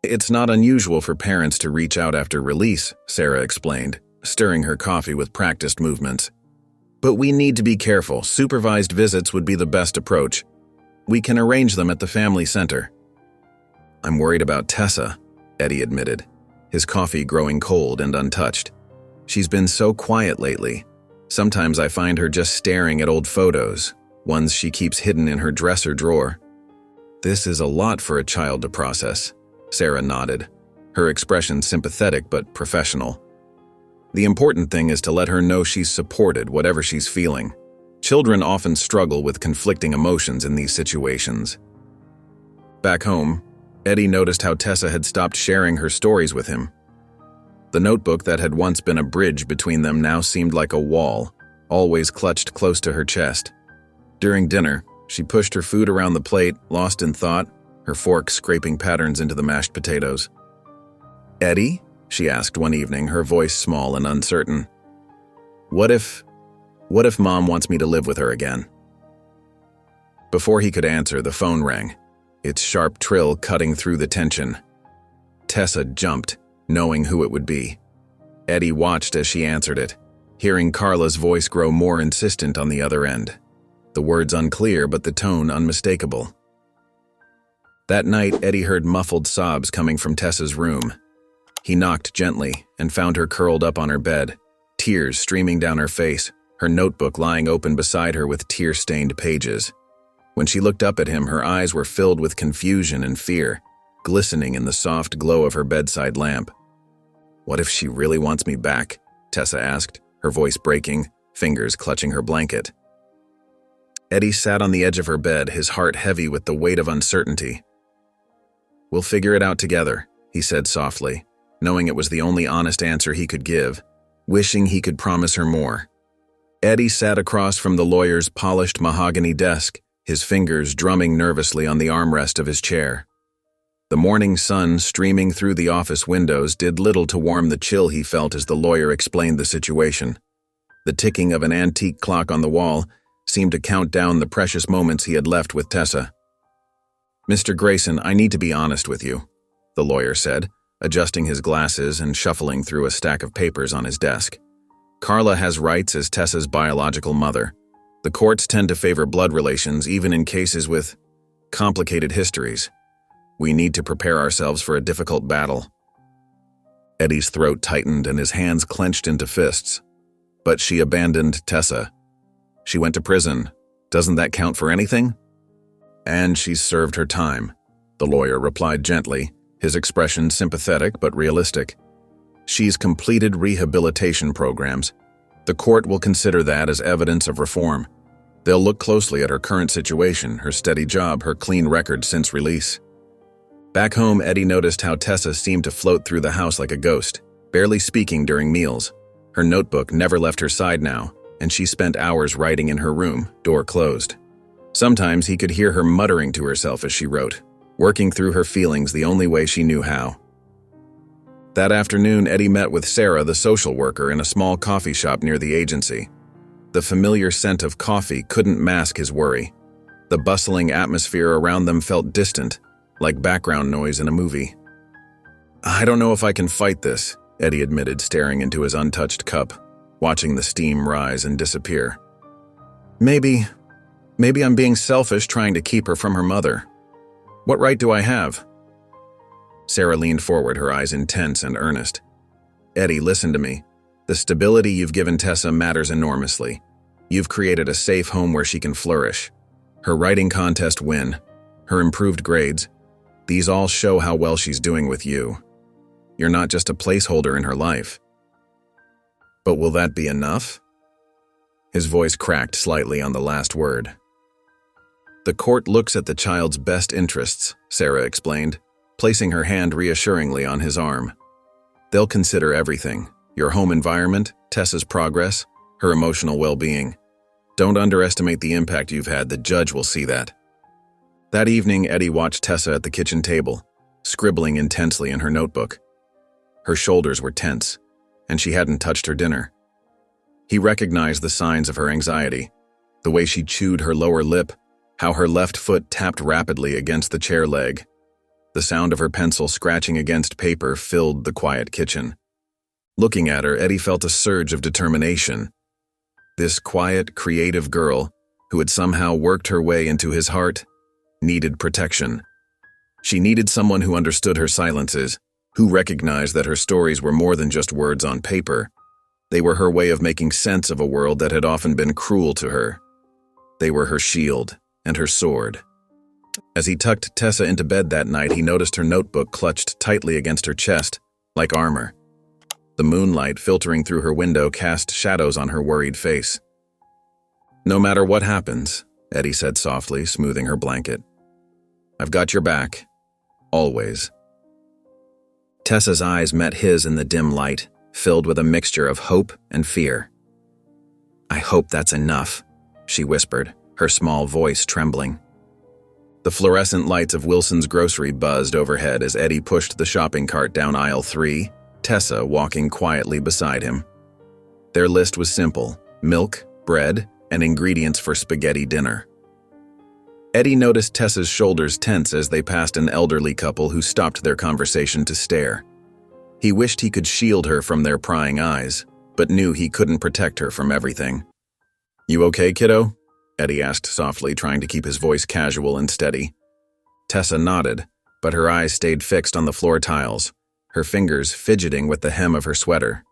"It's not unusual for parents to reach out after release," Sarah explained, stirring her coffee with practiced movements. "But we need to be careful. Supervised visits would be the best approach. We can arrange them at the family center." "I'm worried about Tessa," Eddie admitted, his coffee growing cold and untouched. "She's been so quiet lately. Sometimes I find her just staring at old photos, ones she keeps hidden in her dresser drawer." "This is a lot for a child to process," Sarah nodded, her expression sympathetic but professional. "The important thing is to let her know she's supported, whatever she's feeling. Children often struggle with conflicting emotions in these situations." Back home, Eddie noticed how Tessa had stopped sharing her stories with him. The notebook that had once been a bridge between them now seemed like a wall, always clutched close to her chest. During dinner, she pushed her food around the plate, lost in thought, her fork scraping patterns into the mashed potatoes. "Eddie?" she asked one evening, her voice small and uncertain. What if Mom wants me to live with her again?" Before he could answer, the phone rang, its sharp trill cutting through the tension. Tessa jumped, knowing who it would be. Eddie watched as she answered it, hearing Carla's voice grow more insistent on the other end. The words unclear, but the tone unmistakable. That night, Eddie heard muffled sobs coming from Tessa's room. He knocked gently and found her curled up on her bed, tears streaming down her face, her notebook lying open beside her with tear-stained pages. When she looked up at him, her eyes were filled with confusion and fear, glistening in the soft glow of her bedside lamp. "What if she really wants me back?" Tessa asked, her voice breaking, fingers clutching her blanket. Eddie sat on the edge of her bed, his heart heavy with the weight of uncertainty. "We'll figure it out together," he said softly, knowing it was the only honest answer he could give, wishing he could promise her more. Eddie sat across from the lawyer's polished mahogany desk, his fingers drumming nervously on the armrest of his chair. The morning sun streaming through the office windows did little to warm the chill he felt as the lawyer explained the situation. The ticking of an antique clock on the wall seemed to count down the precious moments he had left with Tessa. "Mr. Grayson, I need to be honest with you," the lawyer said, adjusting his glasses and shuffling through a stack of papers on his desk. "Carla has rights as Tessa's biological mother. The courts tend to favor blood relations even in cases with complicated histories. We need to prepare ourselves for a difficult battle." Eddie's throat tightened and his hands clenched into fists. "But she abandoned Tessa. She went to prison. Doesn't that count for anything?" "And she's served her time," the lawyer replied gently, his expression sympathetic but realistic. "She's completed rehabilitation programs. The court will consider that as evidence of reform. They'll look closely at her current situation, her steady job, her clean record since release." Back home, Eddie noticed how Tessa seemed to float through the house like a ghost, barely speaking during meals. Her notebook never left her side now, and she spent hours writing in her room, door closed. Sometimes he could hear her muttering to herself as she wrote, working through her feelings the only way she knew how. That afternoon, Eddie met with Sarah, the social worker, in a small coffee shop near the agency. The familiar scent of coffee couldn't mask his worry. The bustling atmosphere around them felt distant, like background noise in a movie. "I don't know if I can fight this," Eddie admitted, staring into his untouched cup, watching the steam rise and disappear. Maybe I'm being selfish trying to keep her from her mother. What right do I have?" Sarah leaned forward, her eyes intense and earnest. "Eddie, listen to me. The stability you've given Tessa matters enormously. You've created a safe home where she can flourish. Her writing contest win, her improved grades, these all show how well she's doing with you. You're not just a placeholder in her life." "But will that be enough?" His voice cracked slightly on the last word. "The court looks at the child's best interests," Sarah explained, placing her hand reassuringly on his arm. "They'll consider everything, your home environment, Tessa's progress, her emotional well-being. Don't underestimate the impact you've had. The judge will see that." That evening, Eddie watched Tessa at the kitchen table, scribbling intensely in her notebook. Her shoulders were tense, and she hadn't touched her dinner. He recognized the signs of her anxiety, the way she chewed her lower lip, how her left foot tapped rapidly against the chair leg. The sound of her pencil scratching against paper filled the quiet kitchen. Looking at her, Eddie felt a surge of determination. This quiet, creative girl, who had somehow worked her way into his heart, needed protection. She needed someone who understood her silences, who recognized that her stories were more than just words on paper. They were her way of making sense of a world that had often been cruel to her. They were her shield and her sword. As he tucked Tessa into bed that night, he noticed her notebook clutched tightly against her chest, like armor. The moonlight filtering through her window cast shadows on her worried face. "No matter what happens," Eddie said softly, smoothing her blanket, "I've got your back. Always." Tessa's eyes met his in the dim light, filled with a mixture of hope and fear. "I hope that's enough," she whispered, her small voice trembling. The fluorescent lights of Wilson's grocery buzzed overhead as Eddie pushed the shopping cart down aisle 3, Tessa walking quietly beside him. Their list was simple: milk, bread, and ingredients for spaghetti dinner. Eddie noticed Tessa's shoulders tense as they passed an elderly couple who stopped their conversation to stare. He wished he could shield her from their prying eyes, but knew he couldn't protect her from everything. "You okay, kiddo?" Eddie asked softly, trying to keep his voice casual and steady. Tessa nodded, but her eyes stayed fixed on the floor tiles, her fingers fidgeting with the hem of her sweater.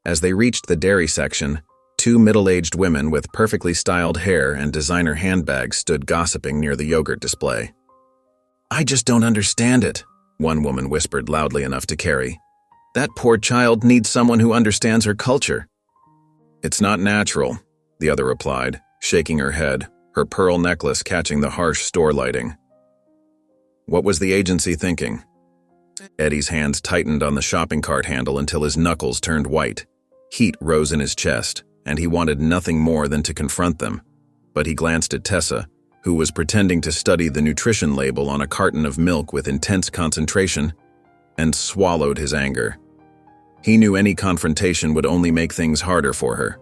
As they reached the dairy section, Two middle-aged women with perfectly styled hair and designer handbags stood gossiping near the yogurt display. "I just don't understand it," one woman whispered loudly enough to Carrie. "That poor child needs someone who understands her culture." "It's not natural," the other replied, shaking her head, her pearl necklace catching the harsh store lighting. "What was the agency thinking?" Eddie's hands tightened on the shopping cart handle until his knuckles turned white. Heat rose in his chest, and he wanted nothing more than to confront them. But he glanced at Tessa, who was pretending to study the nutrition label on a carton of milk with intense concentration, and swallowed his anger. He knew any confrontation would only make things harder for her.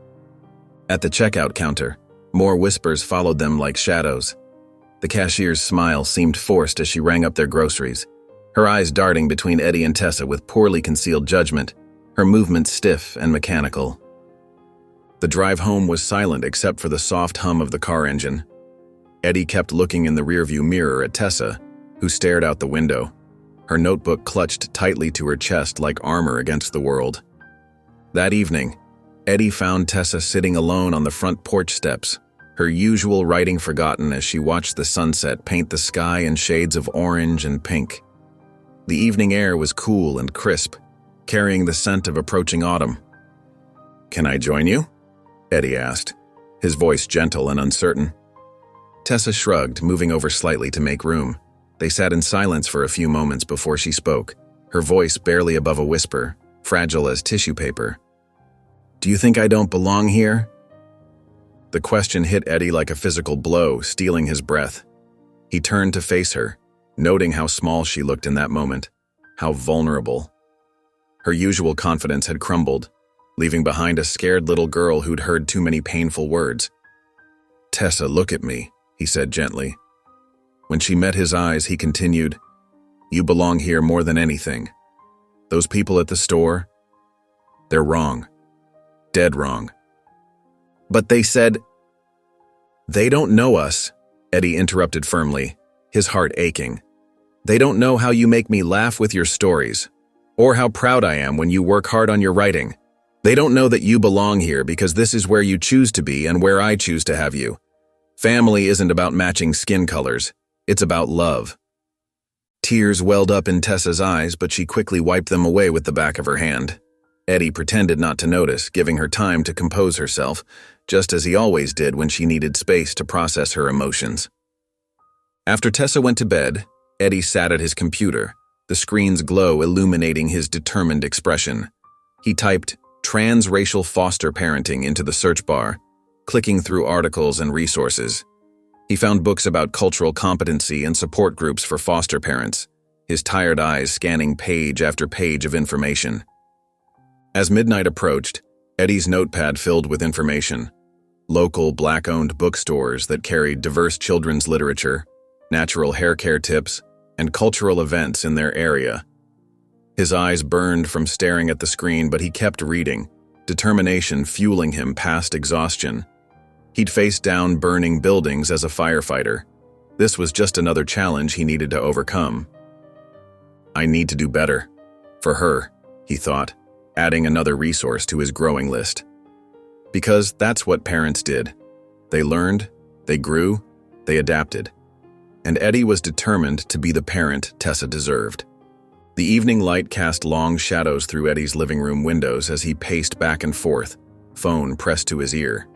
At the checkout counter, more whispers followed them like shadows. The cashier's smile seemed forced as she rang up their groceries, her eyes darting between Eddie and Tessa with poorly concealed judgment, her movements stiff and mechanical. The drive home was silent except for the soft hum of the car engine. Eddie kept looking in the rearview mirror at Tessa, who stared out the window, her notebook clutched tightly to her chest like armor against the world. That evening, Eddie found Tessa sitting alone on the front porch steps, her usual writing forgotten as she watched the sunset paint the sky in shades of orange and pink. The evening air was cool and crisp, carrying the scent of approaching autumn. "Can I join you?" Eddie asked, his voice gentle and uncertain. Tessa shrugged, moving over slightly to make room. They sat in silence for a few moments before she spoke, her voice barely above a whisper, fragile as tissue paper. "Do you think I don't belong here?" The question hit Eddie like a physical blow, stealing his breath. He turned to face her, noting how small she looked in that moment, how vulnerable. Her usual confidence had crumbled, leaving behind a scared little girl who'd heard too many painful words. "Tessa, look at me," he said gently. When she met his eyes, he continued, "You belong here more than anything. Those people at the store, they're wrong. Dead wrong." "But they said—" "They don't know us," Eddie interrupted firmly, his heart aching. "They don't know how you make me laugh with your stories, or how proud I am when you work hard on your writing. They don't know that you belong here because this is where you choose to be and where I choose to have you. Family isn't about matching skin colors. It's about love." Tears welled up in Tessa's eyes, but she quickly wiped them away with the back of her hand. Eddie pretended not to notice, giving her time to compose herself, just as he always did when she needed space to process her emotions. After Tessa went to bed, Eddie sat at his computer, the screen's glow illuminating his determined expression. He typed transracial foster parenting into the search bar, clicking through articles and resources. He found books about cultural competency and support groups for foster parents, his tired eyes scanning page after page of information. As midnight approached, Eddie's notepad filled with information. Local Black-owned bookstores that carried diverse children's literature, natural hair care tips, and cultural events in their area. His eyes burned from staring at the screen, but he kept reading, determination fueling him past exhaustion. He'd faced down burning buildings as a firefighter. This was just another challenge he needed to overcome. "I need to do better. For her," he thought, adding another resource to his growing list. Because that's what parents did. They learned, they grew, they adapted. And Eddie was determined to be the parent Tessa deserved. The evening light cast long shadows through Eddie's living room windows as he paced back and forth, phone pressed to his ear.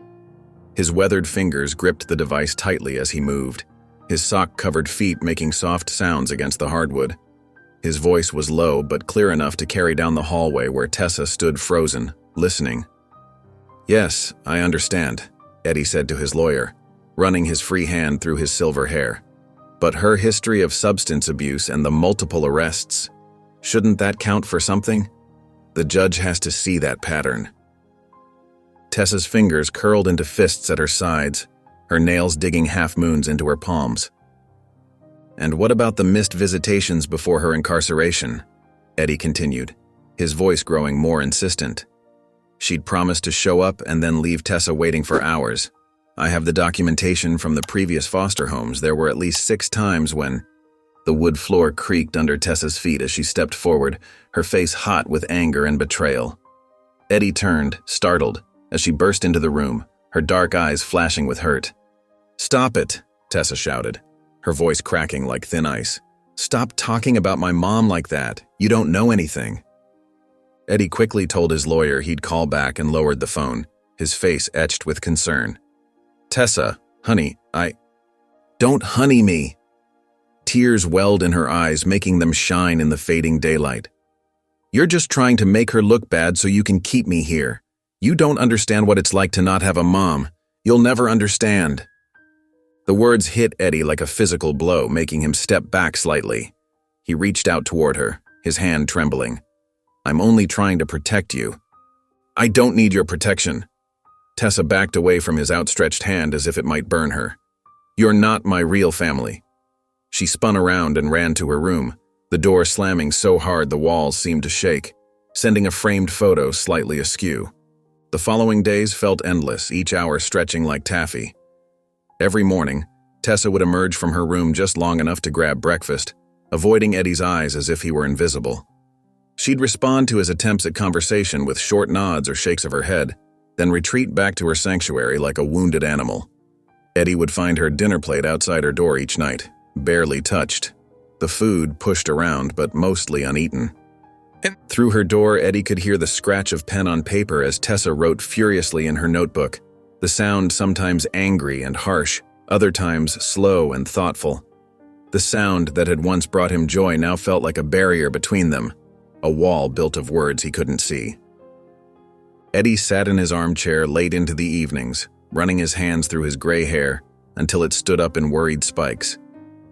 His weathered fingers gripped the device tightly as he moved, his sock-covered feet making soft sounds against the hardwood. His voice was low but clear enough to carry down the hallway where Tessa stood frozen, listening. "Yes, I understand," Eddie said to his lawyer, running his free hand through his silver hair. "But her history of substance abuse and the multiple arrests, shouldn't that count for something? The judge has to see that pattern." Tessa's fingers curled into fists at her sides, her nails digging half-moons into her palms. "And what about the missed visitations before her incarceration?" Eddie continued, his voice growing more insistent. "She'd promised to show up and then leave Tessa waiting for hours. I have the documentation from the previous foster homes. There were at least 6 times when—" The wood floor creaked under Tessa's feet as she stepped forward, her face hot with anger and betrayal. Eddie turned, startled, as she burst into the room, her dark eyes flashing with hurt. "Stop it," Tessa shouted, her voice cracking like thin ice. "Stop talking about my mom like that. You don't know anything." Eddie quickly told his lawyer he'd call back and lowered the phone, his face etched with concern. "Tessa, honey, Don't honey me." Tears welled in her eyes, making them shine in the fading daylight. "You're just trying to make her look bad so you can keep me here. You don't understand what it's like to not have a mom. You'll never understand." The words hit Eddie like a physical blow, making him step back slightly. He reached out toward her, his hand trembling. "I'm only trying to protect you." "I don't need your protection." Tessa backed away from his outstretched hand as if it might burn her. "You're not my real family." She spun around and ran to her room, the door slamming so hard the walls seemed to shake, sending a framed photo slightly askew. The following days felt endless, each hour stretching like taffy. Every morning, Tessa would emerge from her room just long enough to grab breakfast, avoiding Eddie's eyes as if he were invisible. She'd respond to his attempts at conversation with short nods or shakes of her head, then retreat back to her sanctuary like a wounded animal. Eddie would find her dinner plate outside her door each night, barely touched. The food pushed around, but mostly uneaten. Through her door, Eddie could hear the scratch of pen on paper as Tessa wrote furiously in her notebook, the sound sometimes angry and harsh, other times slow and thoughtful. The sound that had once brought him joy now felt like a barrier between them, a wall built of words he couldn't see. Eddie sat in his armchair late into the evenings, running his hands through his gray hair until it stood up in worried spikes.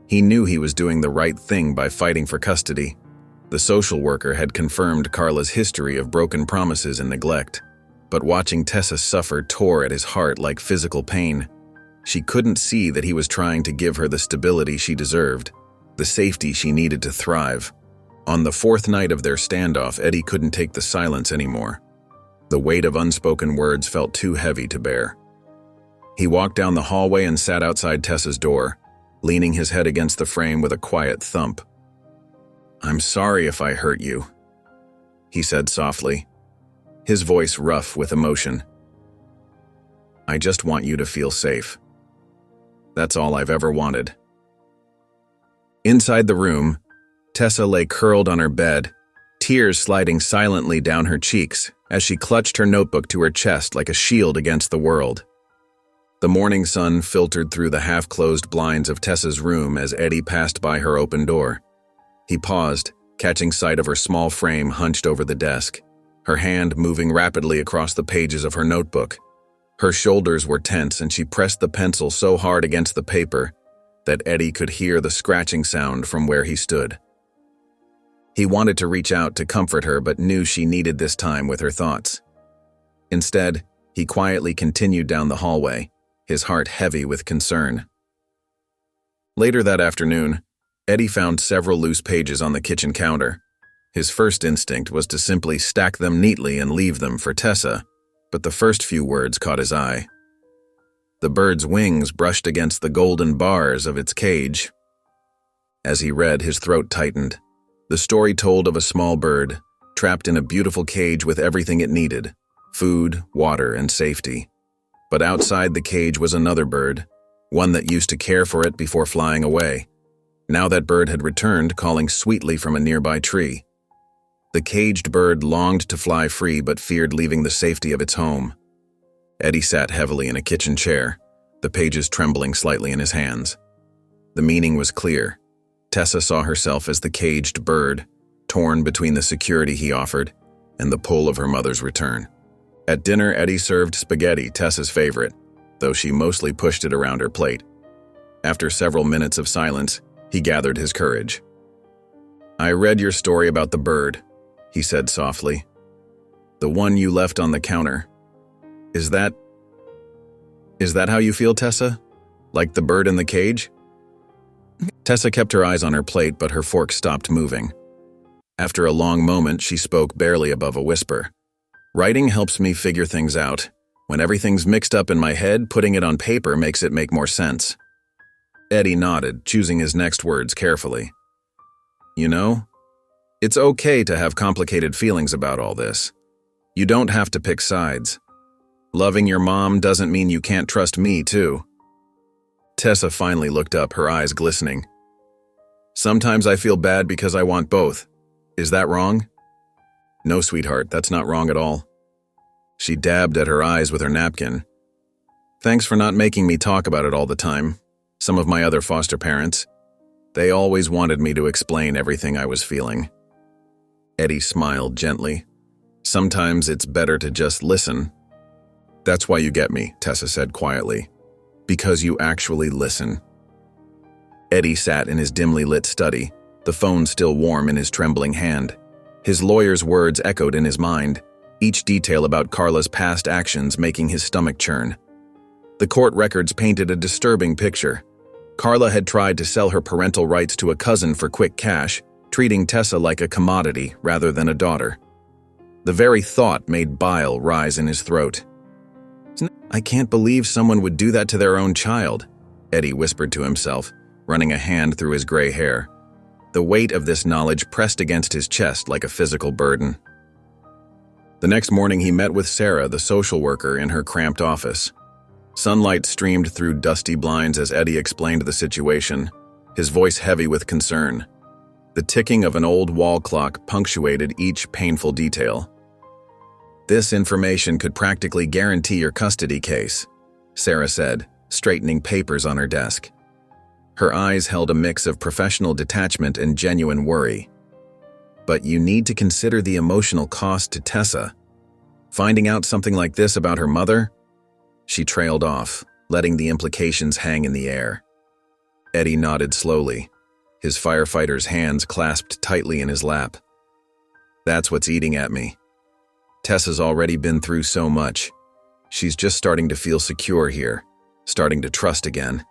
He knew he was doing the right thing by fighting for custody. The social worker had confirmed Carla's history of broken promises and neglect, but watching Tessa suffer tore at his heart like physical pain. She couldn't see that he was trying to give her the stability she deserved, the safety she needed to thrive. On the fourth night of their standoff, Eddie couldn't take the silence anymore. The weight of unspoken words felt too heavy to bear. He walked down the hallway and sat outside Tessa's door, leaning his head against the frame with a quiet thump. "I'm sorry if I hurt you," he said softly, his voice rough with emotion. "I just want you to feel safe. That's all I've ever wanted." Inside the room, Tessa lay curled on her bed, tears sliding silently down her cheeks as she clutched her notebook to her chest like a shield against the world. The morning sun filtered through the half-closed blinds of Tessa's room as Eddie passed by her open door. He paused, catching sight of her small frame hunched over the desk, her hand moving rapidly across the pages of her notebook. Her shoulders were tense and she pressed the pencil so hard against the paper that Eddie could hear the scratching sound from where he stood. He wanted to reach out to comfort her but knew she needed this time with her thoughts. Instead, he quietly continued down the hallway, his heart heavy with concern. Later that afternoon, Eddie found several loose pages on the kitchen counter. His first instinct was to simply stack them neatly and leave them for Tessa, but the first few words caught his eye. The bird's wings brushed against the golden bars of its cage. As he read, his throat tightened. The story told of a small bird, trapped in a beautiful cage with everything it needed: food, water, and safety. But outside the cage was another bird, one that used to care for it before flying away. Now that bird had returned, calling sweetly from a nearby tree. The caged bird longed to fly free but feared leaving the safety of its home. Eddie sat heavily in a kitchen chair, the pages trembling slightly in his hands. The meaning was clear. Tessa saw herself as the caged bird, torn between the security he offered and the pull of her mother's return. At dinner, Eddie served spaghetti, Tessa's favorite, though she mostly pushed it around her plate. After several minutes of silence, he gathered his courage. "I read your story about the bird," he said softly. "The one you left on the counter. Is that how you feel, Tessa? Like the bird in the cage?" Tessa kept her eyes on her plate, but her fork stopped moving. After a long moment, she spoke barely above a whisper. "Writing helps me figure things out. When everything's mixed up in my head, putting it on paper makes it make more sense." Eddie nodded, choosing his next words carefully. "You know, it's okay to have complicated feelings about all this. You don't have to pick sides. Loving your mom doesn't mean you can't trust me, too. Tessa finally looked up, her eyes glistening. Sometimes I feel bad because I want both. Is that wrong? No, sweetheart, that's not wrong at all. She dabbed at her eyes with her napkin. Thanks for not making me talk about it all the time. Some of my other foster parents, they always wanted me to explain everything I was feeling. Eddie smiled gently. Sometimes it's better to just listen. That's why you get me, Tessa said quietly. Because you actually listen. Eddie sat in his dimly lit study, the phone still warm in his trembling hand. His lawyer's words echoed in his mind, each detail about Carla's past actions making his stomach churn. The court records painted a disturbing picture. Carla had tried to sell her parental rights to a cousin for quick cash, treating Tessa like a commodity rather than a daughter. The very thought made bile rise in his throat. I can't believe someone would do that to their own child, Eddie whispered to himself, running a hand through his gray hair. The weight of this knowledge pressed against his chest like a physical burden. The next morning he met with Sarah, the social worker, in her cramped office. Sunlight streamed through dusty blinds as Eddie explained the situation, his voice heavy with concern. The ticking of an old wall clock punctuated each painful detail. This information could practically guarantee your custody case, Sarah said, straightening papers on her desk. Her eyes held a mix of professional detachment and genuine worry. But you need to consider the emotional cost to Tessa. Finding out something like this about her mother? She trailed off, letting the implications hang in the air. Eddie nodded slowly, his firefighter's hands clasped tightly in his lap. That's what's eating at me. Tessa's already been through so much. She's just starting to feel secure here, starting to trust again.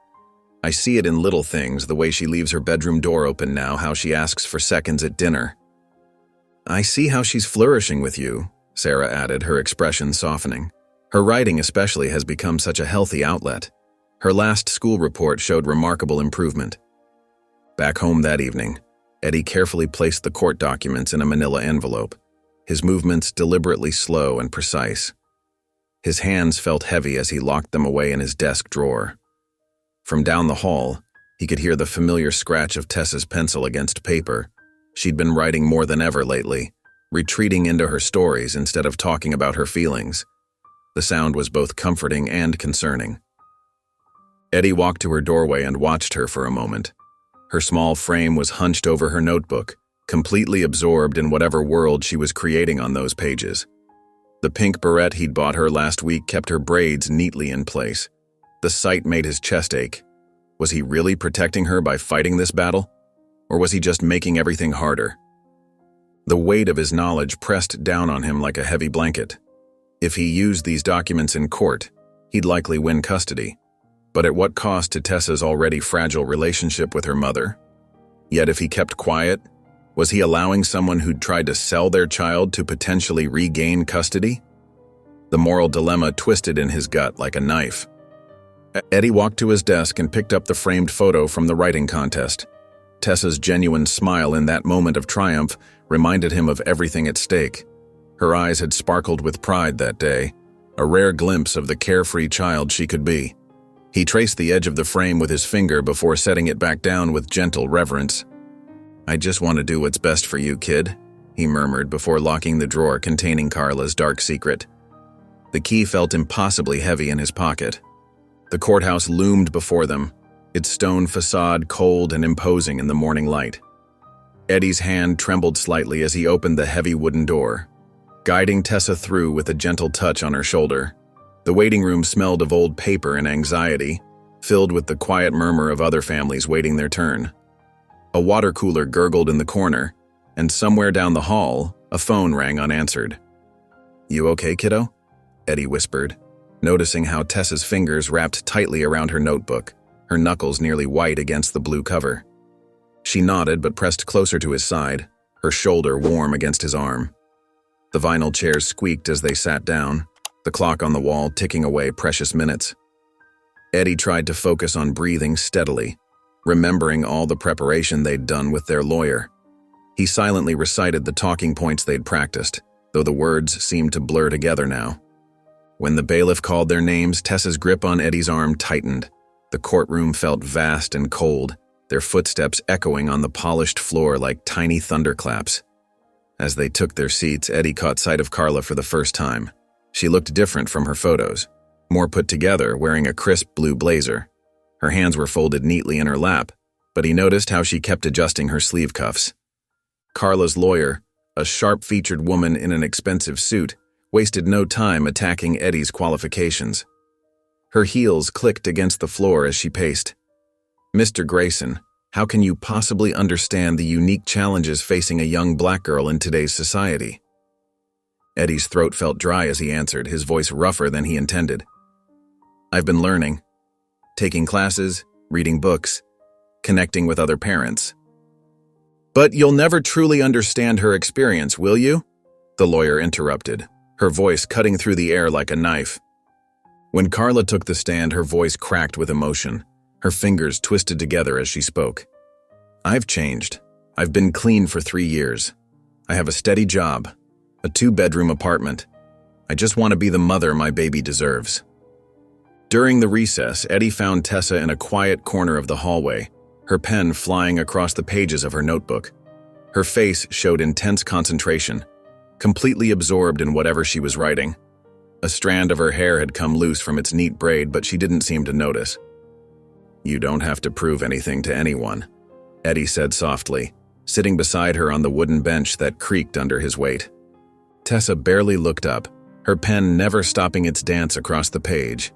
I see it in little things, the way she leaves her bedroom door open now, how she asks for seconds at dinner. I see how she's flourishing with you, Sarah added, her expression softening. Her writing especially has become such a healthy outlet. Her last school report showed remarkable improvement. Back home that evening, Eddie carefully placed the court documents in a manila envelope, his movements deliberately slow and precise. His hands felt heavy as he locked them away in his desk drawer. From down the hall, he could hear the familiar scratch of Tessa's pencil against paper. She'd been writing more than ever lately, retreating into her stories instead of talking about her feelings. The sound was both comforting and concerning. Eddie walked to her doorway and watched her for a moment. Her small frame was hunched over her notebook, completely absorbed in whatever world she was creating on those pages. The pink beret he'd bought her last week kept her braids neatly in place. The sight made his chest ache. Was he really protecting her by fighting this battle? Or was he just making everything harder? The weight of his knowledge pressed down on him like a heavy blanket. If he used these documents in court, he'd likely win custody. But at what cost to Tessa's already fragile relationship with her mother? Yet if he kept quiet, was he allowing someone who'd tried to sell their child to potentially regain custody? The moral dilemma twisted in his gut like a knife. Eddie walked to his desk and picked up the framed photo from the writing contest. Tessa's genuine smile in that moment of triumph reminded him of everything at stake. Her eyes had sparkled with pride that day, a rare glimpse of the carefree child she could be. He traced the edge of the frame with his finger before setting it back down with gentle reverence. I just want to do what's best for you, kid, he murmured before locking the drawer containing Carla's dark secret. The key felt impossibly heavy in his pocket. The courthouse loomed before them, its stone facade cold and imposing in the morning light. Eddie's hand trembled slightly as he opened the heavy wooden door, guiding Tessa through with a gentle touch on her shoulder. The waiting room smelled of old paper and anxiety, filled with the quiet murmur of other families waiting their turn. A water cooler gurgled in the corner, and somewhere down the hall, a phone rang unanswered. You okay, kiddo? Eddie whispered, noticing how Tessa's fingers wrapped tightly around her notebook, her knuckles nearly white against the blue cover. She nodded but pressed closer to his side, her shoulder warm against his arm. The vinyl chairs squeaked as they sat down, the clock on the wall ticking away precious minutes. Eddie tried to focus on breathing steadily, remembering all the preparation they'd done with their lawyer. He silently recited the talking points they'd practiced, though the words seemed to blur together now. When the bailiff called their names, Tessa's grip on Eddie's arm tightened. The courtroom felt vast and cold, their footsteps echoing on the polished floor like tiny thunderclaps. As they took their seats, Eddie caught sight of Carla for the first time. She looked different from her photos, more put together, wearing a crisp blue blazer. Her hands were folded neatly in her lap, but he noticed how she kept adjusting her sleeve cuffs. Carla's lawyer, a sharp-featured woman in an expensive suit, wasted no time attacking Eddie's qualifications. Her heels clicked against the floor as she paced. "Mr. Grayson, how can you possibly understand the unique challenges facing a young black girl in today's society?" Eddie's throat felt dry as he answered, his voice rougher than he intended. "I've been learning, taking classes, reading books, connecting with other parents." "But you'll never truly understand her experience, will you?" the lawyer interrupted, her voice cutting through the air like a knife. When Carla took the stand, her voice cracked with emotion. Her fingers twisted together as she spoke. "I've changed. I've been clean for 3 years. I have a steady job, a 2-bedroom apartment. I just want to be the mother my baby deserves." During the recess, Eddie found Tessa in a quiet corner of the hallway, her pen flying across the pages of her notebook. Her face showed intense concentration, completely absorbed in whatever she was writing. A strand of her hair had come loose from its neat braid, but she didn't seem to notice. "You don't have to prove anything to anyone," Eddie said softly, sitting beside her on the wooden bench that creaked under his weight. Tessa barely looked up, her pen never stopping its dance across the page.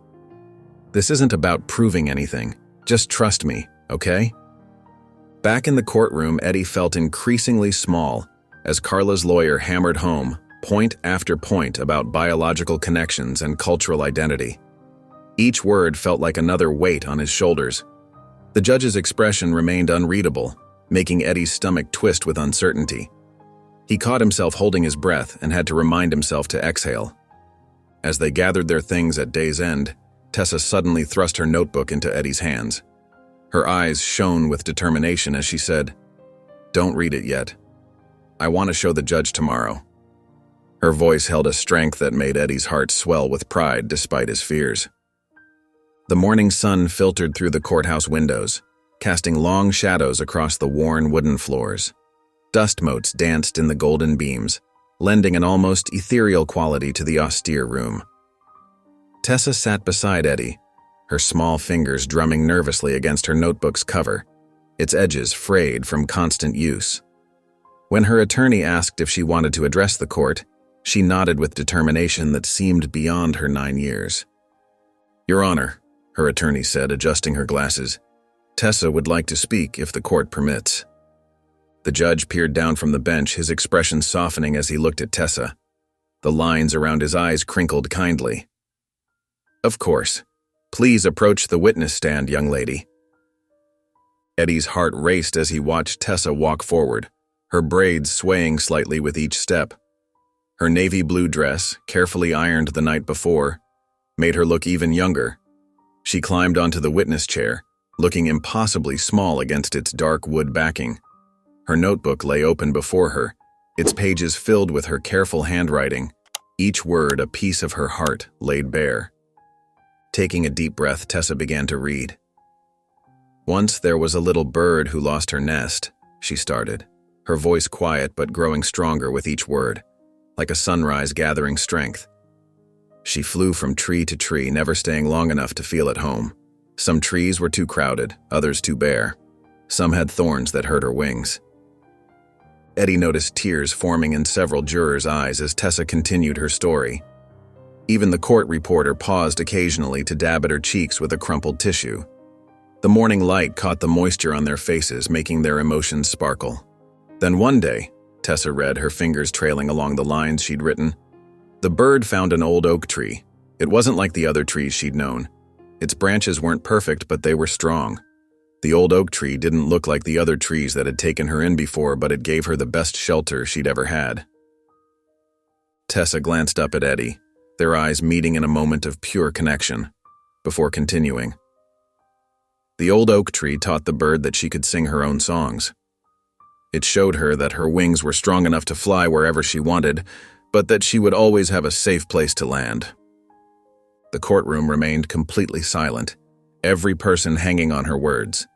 "This isn't about proving anything. Just trust me, okay?" Back in the courtroom, Eddie felt increasingly small as Carla's lawyer hammered home, point after point, about biological connections and cultural identity. Each word felt like another weight on his shoulders. The judge's expression remained unreadable, making Eddie's stomach twist with uncertainty. He caught himself holding his breath and had to remind himself to exhale. As they gathered their things at day's end, Tessa suddenly thrust her notebook into Eddie's hands. Her eyes shone with determination as she said, "Don't read it yet. I want to show the judge tomorrow." Her voice held a strength that made Eddie's heart swell with pride despite his fears. The morning sun filtered through the courthouse windows, casting long shadows across the worn wooden floors. Dust motes danced in the golden beams, lending an almost ethereal quality to the austere room. Tessa sat beside Eddie, her small fingers drumming nervously against her notebook's cover, its edges frayed from constant use. When her attorney asked if she wanted to address the court, she nodded with determination that seemed beyond her 9 years. "Your Honor," her attorney said, adjusting her glasses, "Tessa would like to speak if the court permits." The judge peered down from the bench, his expression softening as he looked at Tessa. The lines around his eyes crinkled kindly. "Of course. Please approach the witness stand, young lady." Eddie's heart raced as he watched Tessa walk forward, her braids swaying slightly with each step. Her navy blue dress, carefully ironed the night before, made her look even younger. She climbed onto the witness chair, looking impossibly small against its dark wood backing. Her notebook lay open before her, its pages filled with her careful handwriting, each word a piece of her heart laid bare. Taking a deep breath, Tessa began to read. "Once there was a little bird who lost her nest," she started, her voice quiet but growing stronger with each word, like a sunrise gathering strength. "She flew from tree to tree, never staying long enough to feel at home. Some trees were too crowded, others too bare. Some had thorns that hurt her wings." Eddie noticed tears forming in several jurors' eyes as Tessa continued her story. Even the court reporter paused occasionally to dab at her cheeks with a crumpled tissue. The morning light caught the moisture on their faces, making their emotions sparkle. Then one day, Tessa read, her fingers trailing along the lines she'd written, "The bird found an old oak tree. It wasn't like the other trees she'd known. Its branches weren't perfect, but they were strong. The old oak tree didn't look like the other trees that had taken her in before, but it gave her the best shelter she'd ever had." Tessa glanced up at Eddie, their eyes meeting in a moment of pure connection, before continuing. "The old oak tree taught the bird that she could sing her own songs. It showed her that her wings were strong enough to fly wherever she wanted, but that she would always have a safe place to land. The courtroom remained completely silent, every person hanging on her words.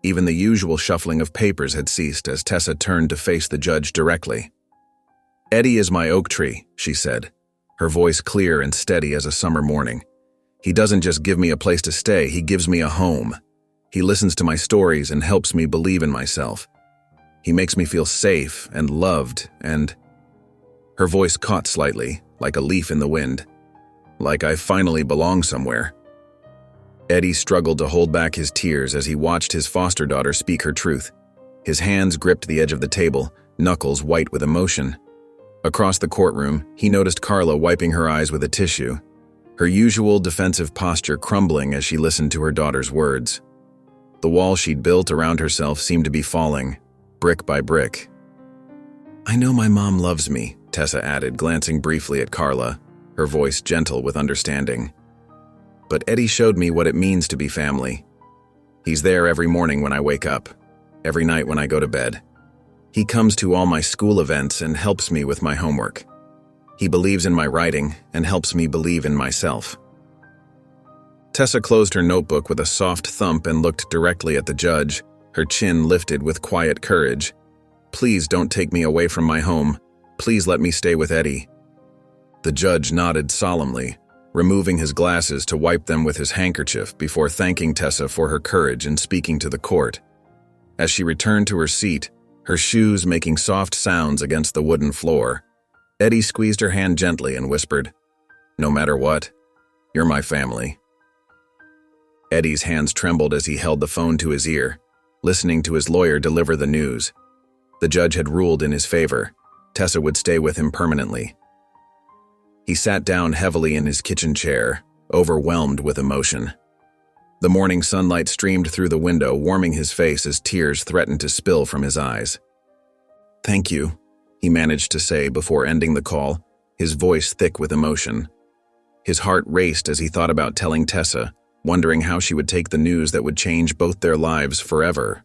Even the usual shuffling of papers had ceased as Tessa turned to face the judge directly. "Eddie is my oak tree," she said, her voice clear and steady as a summer morning. "He doesn't just give me a place to stay, he gives me a home. He listens to my stories and helps me believe in myself. He makes me feel safe and loved and—" Her voice caught slightly, like a leaf in the wind. "Like I finally belong somewhere." Eddie struggled to hold back his tears as he watched his foster daughter speak her truth. His hands gripped the edge of the table, knuckles white with emotion. Across the courtroom, he noticed Carla wiping her eyes with a tissue, her usual defensive posture crumbling as she listened to her daughter's words. The wall she'd built around herself seemed to be falling, brick by brick. "I know my mom loves me," Tessa added, glancing briefly at Carla, her voice gentle with understanding. "But Eddie showed me what it means to be family. He's there every morning when I wake up, every night when I go to bed. He comes to all my school events and helps me with my homework. He believes in my writing and helps me believe in myself." Tessa closed her notebook with a soft thump and looked directly at the judge, her chin lifted with quiet courage. "Please don't take me away from my home. Please let me stay with Eddie." The judge nodded solemnly, removing his glasses to wipe them with his handkerchief before thanking Tessa for her courage in speaking to the court. As she returned to her seat, her shoes making soft sounds against the wooden floor, Eddie squeezed her hand gently and whispered, "No matter what, you're my family." Eddie's hands trembled as he held the phone to his ear, listening to his lawyer deliver the news. The judge had ruled in his favor. Tessa would stay with him permanently. He sat down heavily in his kitchen chair, overwhelmed with emotion. The morning sunlight streamed through the window, warming his face as tears threatened to spill from his eyes. "Thank you," he managed to say before ending the call, his voice thick with emotion. His heart raced as he thought about telling Tessa, wondering how she would take the news that would change both their lives forever.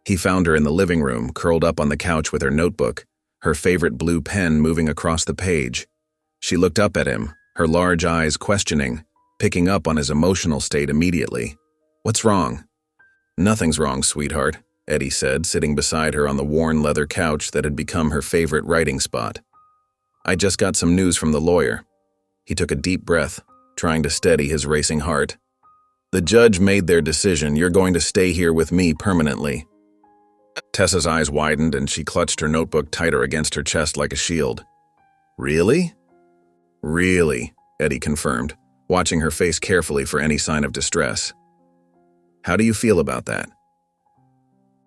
He found her in the living room, curled up on the couch with her notebook, her favorite blue pen moving across the page. She looked up at him, her large eyes questioning, picking up on his emotional state immediately. "What's wrong?" "Nothing's wrong, sweetheart," Eddie said, sitting beside her on the worn leather couch that had become her favorite writing spot. "I just got some news from the lawyer." He took a deep breath, trying to steady his racing heart. "The judge made their decision. You're going to stay here with me permanently." Tessa's eyes widened and she clutched her notebook tighter against her chest like a shield. "Really?" "Really," Eddie confirmed, watching her face carefully for any sign of distress. "How do you feel about that?"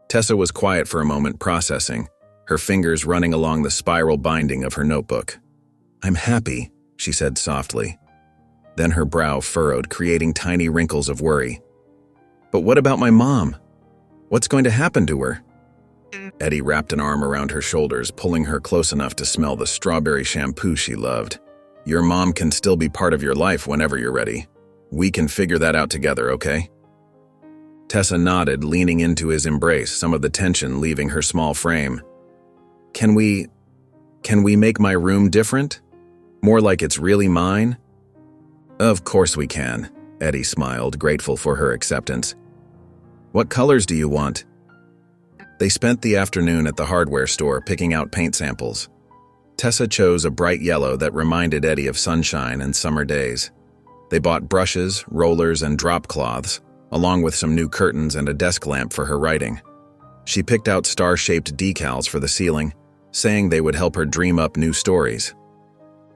Tessa was quiet for a moment, processing, her fingers running along the spiral binding of her notebook. "I'm happy," she said softly. Then her brow furrowed, creating tiny wrinkles of worry. "But what about my mom? What's going to happen to her?" Eddie wrapped an arm around her shoulders, pulling her close enough to smell the strawberry shampoo she loved. "Your mom can still be part of your life whenever you're ready. We can figure that out together, okay?" Tessa nodded, leaning into his embrace, some of the tension leaving her small frame. Can we make my room different? More like it's really mine?" "Of course we can," Eddie smiled, grateful for her acceptance. "What colors do you want?" They spent the afternoon at the hardware store picking out paint samples. Tessa chose a bright yellow that reminded Eddie of sunshine and summer days. They bought brushes, rollers, and drop cloths, along with some new curtains and a desk lamp for her writing. She picked out star-shaped decals for the ceiling, saying they would help her dream up new stories.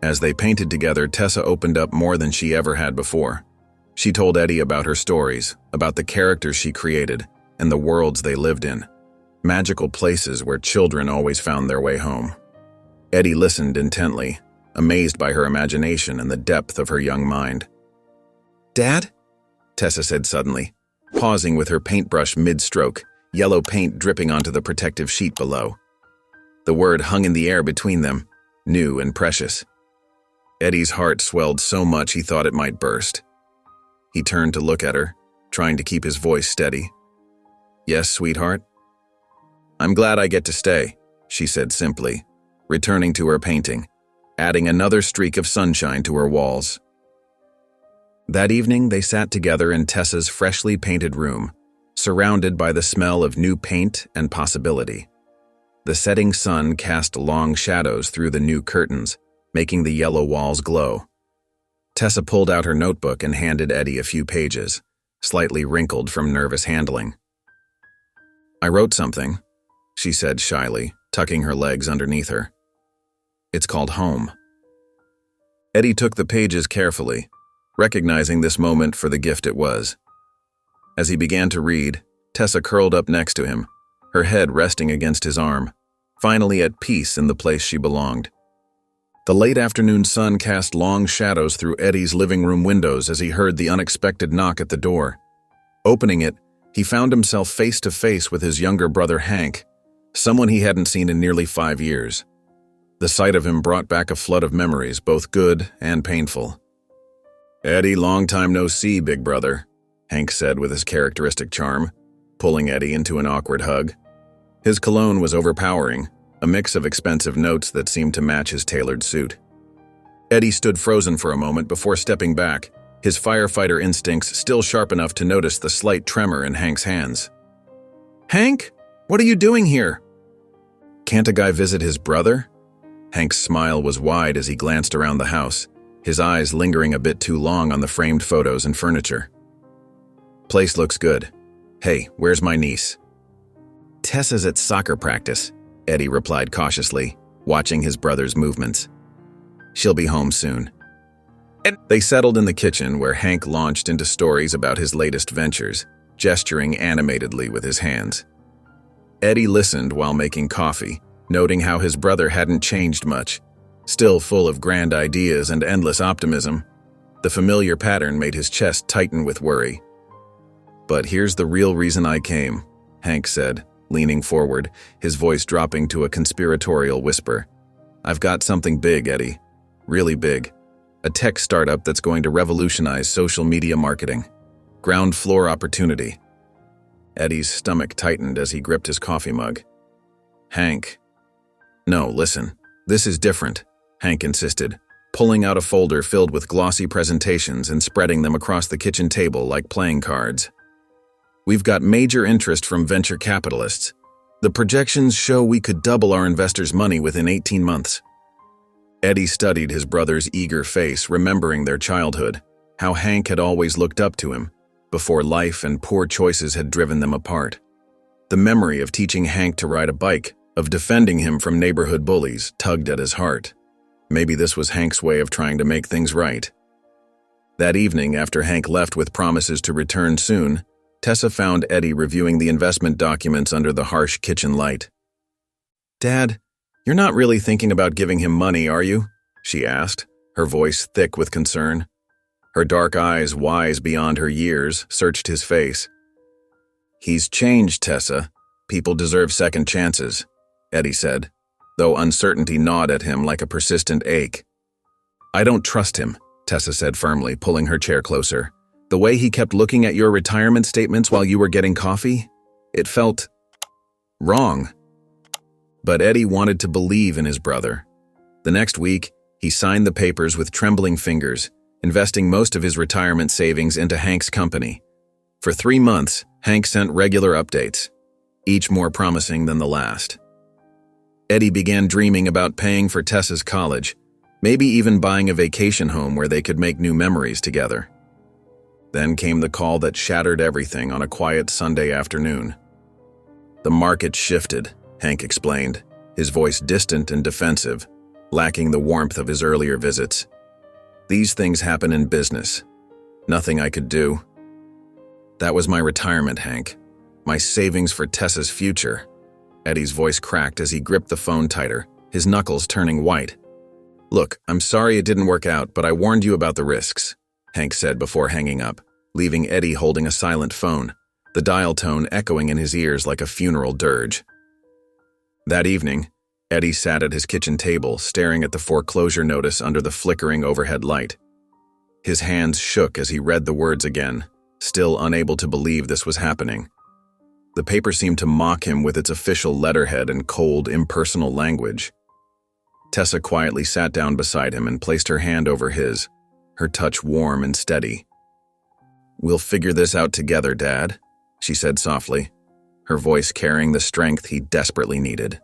As they painted together, Tessa opened up more than she ever had before. She told Eddie about her stories, about the characters she created, and the worlds they lived in. Magical places where children always found their way home. Eddie listened intently, amazed by her imagination and the depth of her young mind. "Dad?" Tessa said suddenly, pausing with her paintbrush mid-stroke, yellow paint dripping onto the protective sheet below. The word hung in the air between them, new and precious. Eddie's heart swelled so much he thought it might burst. He turned to look at her, trying to keep his voice steady. "Yes, sweetheart?" "I'm glad I get to stay," she said simply, returning to her painting, adding another streak of sunshine to her walls. That evening, they sat together in Tessa's freshly painted room, surrounded by the smell of new paint and possibility. The setting sun cast long shadows through the new curtains, making the yellow walls glow. Tessa pulled out her notebook and handed Eddie a few pages, slightly wrinkled from nervous handling. "I wrote something," she said shyly, tucking her legs underneath her. "It's called Home." Eddie took the pages carefully, recognizing this moment for the gift it was. As he began to read, Tessa curled up next to him, her head resting against his arm, finally at peace in the place she belonged. The late afternoon sun cast long shadows through Eddie's living room windows as he heard the unexpected knock at the door. Opening it, he found himself face to face with his younger brother Hank, someone he hadn't seen in nearly 5 years. The sight of him brought back a flood of memories, both good and painful. "Eddie, long time no see, big brother," Hank said with his characteristic charm, pulling Eddie into an awkward hug. His cologne was overpowering, a mix of expensive notes that seemed to match his tailored suit. Eddie stood frozen for a moment before stepping back, his firefighter instincts still sharp enough to notice the slight tremor in Hank's hands. "Hank, what are you doing here?" "Can't a guy visit his brother?" Hank's smile was wide as he glanced around the house, his eyes lingering a bit too long on the framed photos and furniture. "Place looks good. Hey, where's my niece?" "Tessa's at soccer practice," Eddie replied cautiously, watching his brother's movements. "She'll be home soon." They settled in the kitchen where Hank launched into stories about his latest ventures, gesturing animatedly with his hands. Eddie listened while making coffee, noting how his brother hadn't changed much, still full of grand ideas and endless optimism. The familiar pattern made his chest tighten with worry. "But here's the real reason I came," Hank said, leaning forward, his voice dropping to a conspiratorial whisper. "I've got something big, Eddie. Really big. A tech startup that's going to revolutionize social media marketing. Ground floor opportunity." Eddie's stomach tightened as he gripped his coffee mug. "Hank." "No, listen. This is different," Hank insisted, pulling out a folder filled with glossy presentations and spreading them across the kitchen table like playing cards. "We've got major interest from venture capitalists. The projections show we could double our investors' money within 18 months. Eddie studied his brother's eager face, remembering their childhood, how Hank had always looked up to him, before life and poor choices had driven them apart. The memory of teaching Hank to ride a bike, of defending him from neighborhood bullies, tugged at his heart. Maybe this was Hank's way of trying to make things right. That evening, after Hank left with promises to return soon, Tessa found Eddie reviewing the investment documents under the harsh kitchen light. "Dad, you're not really thinking about giving him money, are you?" she asked, her voice thick with concern. Her dark eyes, wise beyond her years, searched his face. "He's changed, Tessa. People deserve second chances," Eddie said, though uncertainty gnawed at him like a persistent ache. "I don't trust him," Tessa said firmly, pulling her chair closer. "The way he kept looking at your retirement statements while you were getting coffee, it felt wrong." But Eddie wanted to believe in his brother. The next week, he signed the papers with trembling fingers, investing most of his retirement savings into Hank's company. For 3 months, Hank sent regular updates, each more promising than the last. Eddie began dreaming about paying for Tessa's college, maybe even buying a vacation home where they could make new memories together. Then came the call that shattered everything on a quiet Sunday afternoon. "The market shifted," Hank explained, his voice distant and defensive, lacking the warmth of his earlier visits. "These things happen in business. Nothing I could do." "That was my retirement, Hank. My savings for Tessa's future." Eddie's voice cracked as he gripped the phone tighter, his knuckles turning white. "Look, I'm sorry it didn't work out, but I warned you about the risks," Hank said before hanging up, leaving Eddie holding a silent phone, the dial tone echoing in his ears like a funeral dirge. That evening, Eddie sat at his kitchen table, staring at the foreclosure notice under the flickering overhead light. His hands shook as he read the words again, still unable to believe this was happening. The paper seemed to mock him with its official letterhead and cold, impersonal language. Tessa quietly sat down beside him and placed her hand over his, her touch warm and steady, "We'll figure this out together, Dad," she said softly, her voice carrying the strength he desperately needed.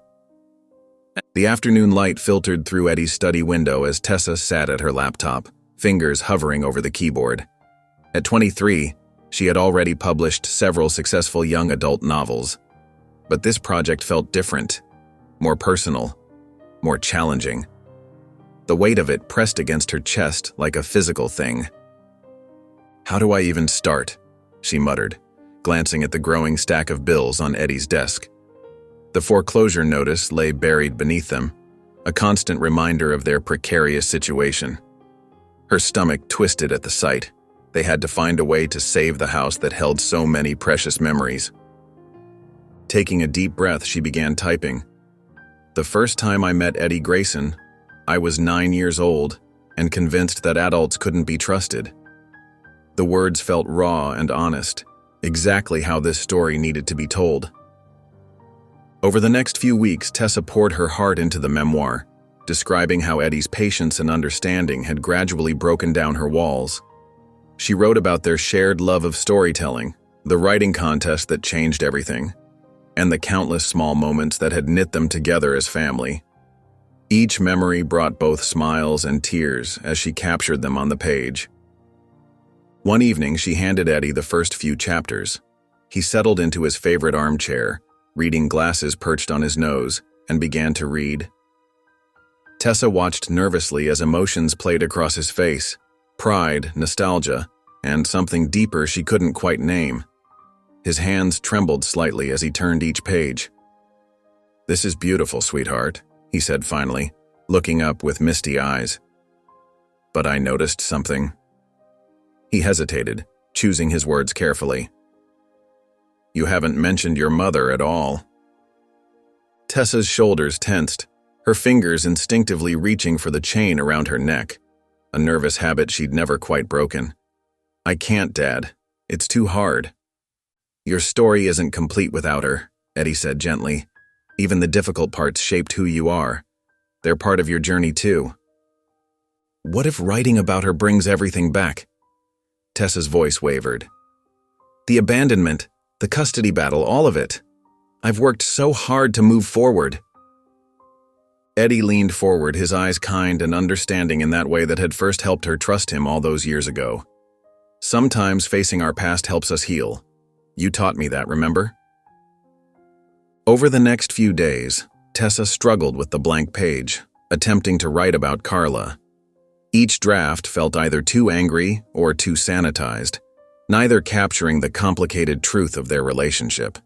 The afternoon light filtered through Eddie's study window as Tessa sat at her laptop, fingers hovering over the keyboard. At 23, she had already published several successful young adult novels. But this project felt different, more personal, more challenging. The weight of it pressed against her chest like a physical thing. "How do I even start?" she muttered, glancing at the growing stack of bills on Eddie's desk. The foreclosure notice lay buried beneath them, a constant reminder of their precarious situation. Her stomach twisted at the sight. They had to find a way to save the house that held so many precious memories. Taking a deep breath, she began typing. "The first time I met Eddie Grayson, I was 9 years old and convinced that adults couldn't be trusted." The words felt raw and honest, exactly how this story needed to be told. Over the next few weeks, Tessa poured her heart into the memoir, describing how Eddie's patience and understanding had gradually broken down her walls. She wrote about their shared love of storytelling, the writing contest that changed everything, and the countless small moments that had knit them together as family. Each memory brought both smiles and tears as she captured them on the page. One evening, she handed Eddie the first few chapters. He settled into his favorite armchair, reading glasses perched on his nose, and began to read. Tessa watched nervously as emotions played across his face. Pride, nostalgia, and something deeper she couldn't quite name. His hands trembled slightly as he turned each page. "This is beautiful, sweetheart," he said finally, looking up with misty eyes. "But I noticed something." He hesitated, choosing his words carefully. "You haven't mentioned your mother at all." Tessa's shoulders tensed, her fingers instinctively reaching for the chain around her neck, a nervous habit she'd never quite broken. "I can't, Dad. It's too hard." "Your story isn't complete without her," Eddie said gently. "Even the difficult parts shaped who you are. They're part of your journey too." "What if writing about her brings everything back?" Tessa's voice wavered. "The abandonment, the custody battle, all of it. I've worked so hard to move forward." Eddie leaned forward, his eyes kind and understanding in that way that had first helped her trust him all those years ago. "Sometimes facing our past helps us heal. You taught me that, remember?" Over the next few days, Tessa struggled with the blank page, attempting to write about Carla. Each draft felt either too angry or too sanitized, neither capturing the complicated truth of their relationship.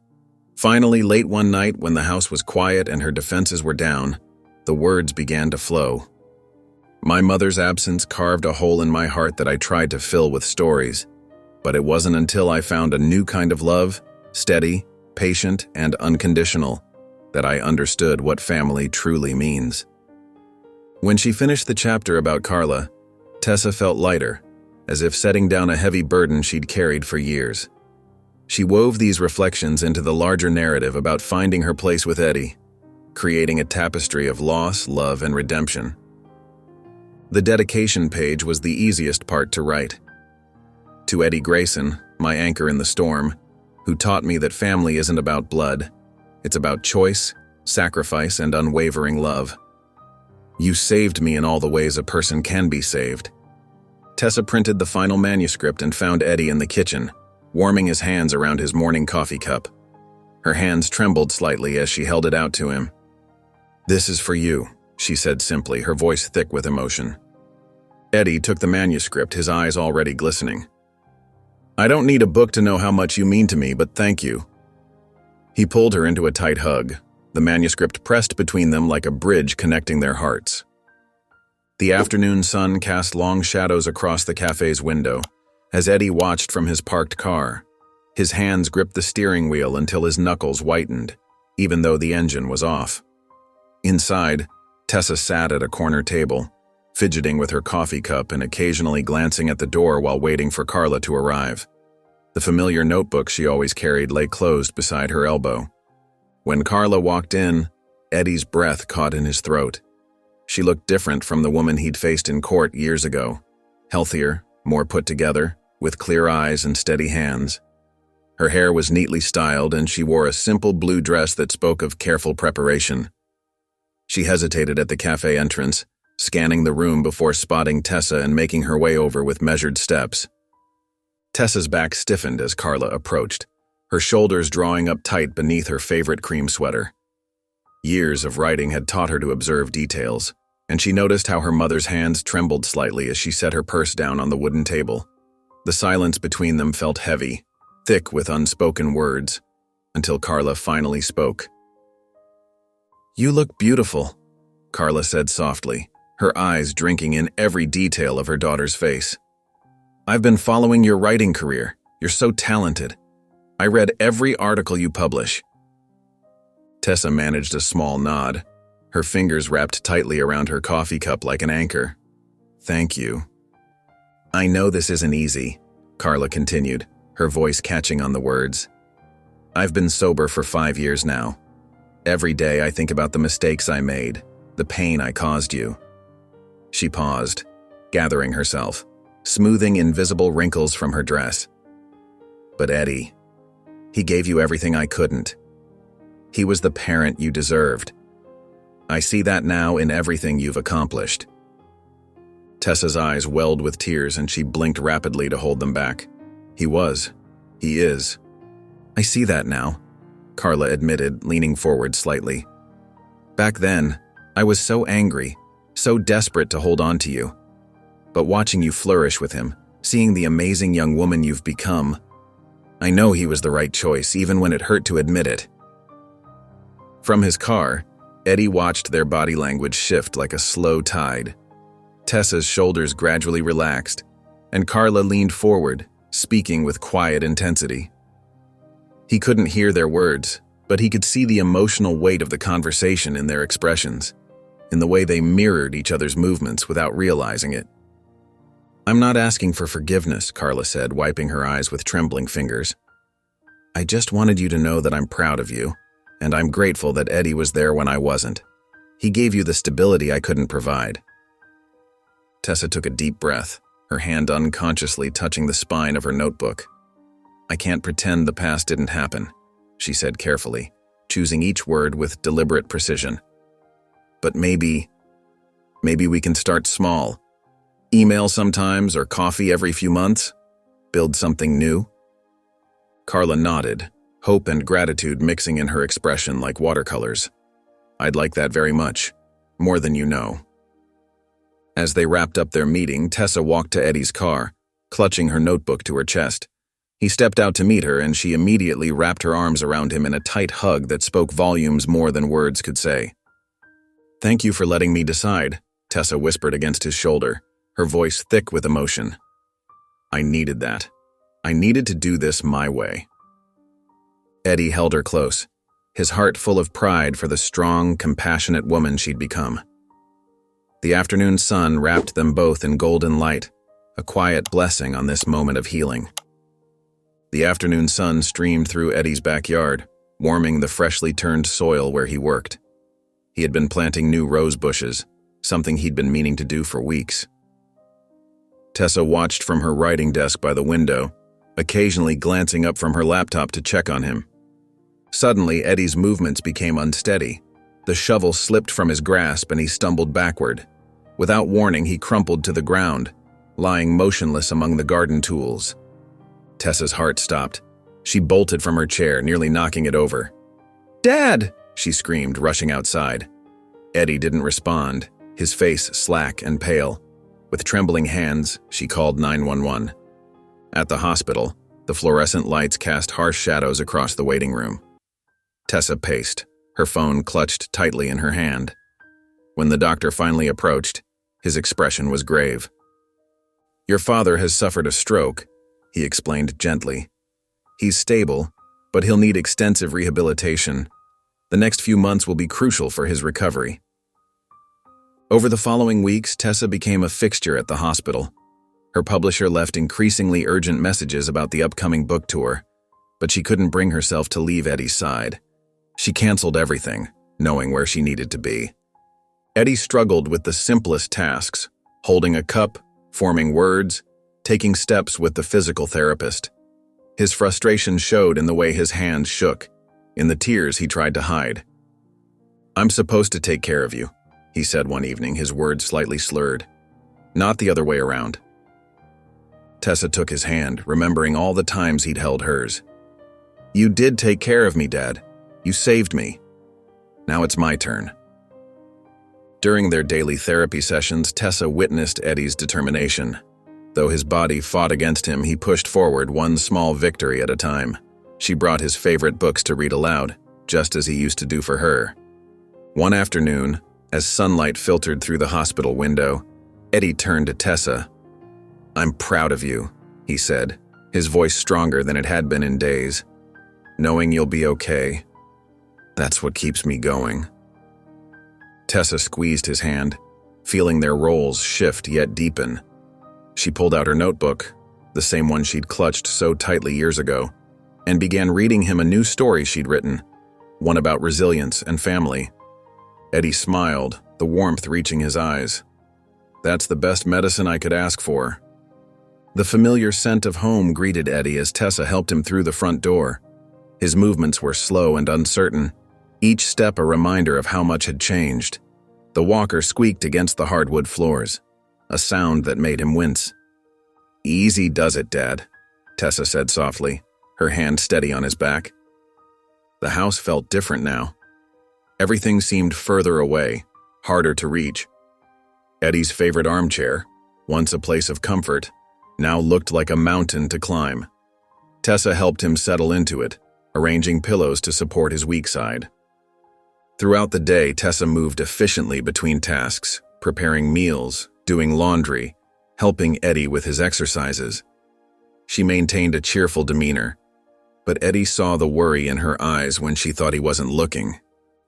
Finally, late one night when the house was quiet and her defenses were down, the words began to flow. "My mother's absence carved a hole in my heart that I tried to fill with stories, but it wasn't until I found a new kind of love, steady, patient, and unconditional, that I understood what family truly means." When she finished the chapter about Carla, Tessa felt lighter, as if setting down a heavy burden she'd carried for years. She wove these reflections into the larger narrative about finding her place with Eddie, creating a tapestry of loss, love, and redemption. The dedication page was the easiest part to write. "To Eddie Grayson, my anchor in the storm, who taught me that family isn't about blood. It's about choice, sacrifice, and unwavering love. You saved me in all the ways a person can be saved." Tessa printed the final manuscript and found Eddie in the kitchen, warming his hands around his morning coffee cup. Her hands trembled slightly as she held it out to him. "This is for you," she said simply, her voice thick with emotion. Eddie took the manuscript, his eyes already glistening. "I don't need a book to know how much you mean to me, but thank you." He pulled her into a tight hug, the manuscript pressed between them like a bridge connecting their hearts. The afternoon sun cast long shadows across the cafe's window as Eddie watched from his parked car. His hands gripped the steering wheel until his knuckles whitened, even though the engine was off. Inside, Tessa sat at a corner table, fidgeting with her coffee cup and occasionally glancing at the door while waiting for Carla to arrive. The familiar notebook she always carried lay closed beside her elbow. When Carla walked in, Eddie's breath caught in his throat. She looked different from the woman he'd faced in court years ago. Healthier, more put together, with clear eyes and steady hands. Her hair was neatly styled, and she wore a simple blue dress that spoke of careful preparation. She hesitated at the cafe entrance, scanning the room before spotting Tessa and making her way over with measured steps. Tessa's back stiffened as Carla approached, her shoulders drawing up tight beneath her favorite cream sweater. Years of writing had taught her to observe details, and she noticed how her mother's hands trembled slightly as she set her purse down on the wooden table. The silence between them felt heavy, thick with unspoken words, until Carla finally spoke. "You look beautiful," Carla said softly, her eyes drinking in every detail of her daughter's face. "I've been following your writing career. You're so talented. I read every article you publish." Tessa managed a small nod, her fingers wrapped tightly around her coffee cup like an anchor. "Thank you." "I know this isn't easy," Carla continued, her voice catching on the words. "I've been sober for 5 years now. Every day I think about the mistakes I made, the pain I caused you." She paused, gathering herself, smoothing invisible wrinkles from her dress. "But Eddie, he gave you everything I couldn't. He was the parent you deserved. I see that now in everything you've accomplished." Tessa's eyes welled with tears and she blinked rapidly to hold them back. "He was. He is. I see that now," Carla admitted, leaning forward slightly. "Back then, I was so angry, so desperate to hold on to you. But watching you flourish with him, seeing the amazing young woman you've become, I know he was the right choice, even when it hurt to admit it." From his car, Eddie watched their body language shift like a slow tide. Tessa's shoulders gradually relaxed, and Carla leaned forward, speaking with quiet intensity. He couldn't hear their words, but he could see the emotional weight of the conversation in their expressions, in the way they mirrored each other's movements without realizing it. "I'm not asking for forgiveness," Carla said, wiping her eyes with trembling fingers. "I just wanted you to know that I'm proud of you, and I'm grateful that Eddie was there when I wasn't. He gave you the stability I couldn't provide." Tessa took a deep breath, her hand unconsciously touching the spine of her notebook. "I can't pretend the past didn't happen," she said carefully, choosing each word with deliberate precision. "But maybe we can start small. Email sometimes or coffee every few months. Build something new." Carla nodded, hope and gratitude mixing in her expression like watercolors. "I'd like that very much, more than you know." As they wrapped up their meeting, Tessa walked to Eddie's car, clutching her notebook to her chest. He stepped out to meet her, and she immediately wrapped her arms around him in a tight hug that spoke volumes more than words could say. "Thank you for letting me decide," Tessa whispered against his shoulder, her voice thick with emotion. "I needed that. I needed to do this my way." Eddie held her close, his heart full of pride for the strong, compassionate woman she'd become. The afternoon sun wrapped them both in golden light, a quiet blessing on this moment of healing. The afternoon sun streamed through Eddie's backyard, warming the freshly turned soil where he worked. He had been planting new rose bushes, something he'd been meaning to do for weeks. Tessa watched from her writing desk by the window, occasionally glancing up from her laptop to check on him. Suddenly, Eddie's movements became unsteady. The shovel slipped from his grasp and he stumbled backward. Without warning, he crumpled to the ground, lying motionless among the garden tools. Tessa's heart stopped. She bolted from her chair, nearly knocking it over. "Dad!" she screamed, rushing outside. Eddie didn't respond, his face slack and pale. With trembling hands, she called 911. At the hospital, the fluorescent lights cast harsh shadows across the waiting room. Tessa paced, her phone clutched tightly in her hand. When the doctor finally approached, his expression was grave. "Your father has suffered a stroke," he explained gently. "He's stable, but he'll need extensive rehabilitation. The next few months will be crucial for his recovery." Over the following weeks, Tessa became a fixture at the hospital. Her publisher left increasingly urgent messages about the upcoming book tour, but she couldn't bring herself to leave Eddie's side. She canceled everything, knowing where she needed to be. Eddie struggled with the simplest tasks, holding a cup, forming words, taking steps with the physical therapist. His frustration showed in the way his hands shook, in the tears he tried to hide. "I'm supposed to take care of you," he said one evening, his words slightly slurred. "Not the other way around." Tessa took his hand, remembering all the times he'd held hers. "You did take care of me, Dad. You saved me. Now it's my turn." During their daily therapy sessions, Tessa witnessed Eddie's determination. Though his body fought against him, he pushed forward one small victory at a time. She brought his favorite books to read aloud, just as he used to do for her. One afternoon, as sunlight filtered through the hospital window, Eddie turned to Tessa. "I'm proud of you," he said, his voice stronger than it had been in days. "Knowing you'll be okay, that's what keeps me going." Tessa squeezed his hand, feeling their roles shift yet deepen. She pulled out her notebook, the same one she'd clutched so tightly years ago, and began reading him a new story she'd written, one about resilience and family. Eddie smiled, the warmth reaching his eyes. "That's the best medicine I could ask for." The familiar scent of home greeted Eddie as Tessa helped him through the front door. His movements were slow and uncertain, each step a reminder of how much had changed. The walker squeaked against the hardwood floors, a sound that made him wince. "Easy does it, Dad," Tessa said softly, her hand steady on his back. The house felt different now. Everything seemed further away, harder to reach. Eddie's favorite armchair, once a place of comfort, now looked like a mountain to climb. Tessa helped him settle into it, arranging pillows to support his weak side. Throughout the day, Tessa moved efficiently between tasks, preparing meals, doing laundry, helping Eddie with his exercises. She maintained a cheerful demeanor, but Eddie saw the worry in her eyes when she thought he wasn't looking.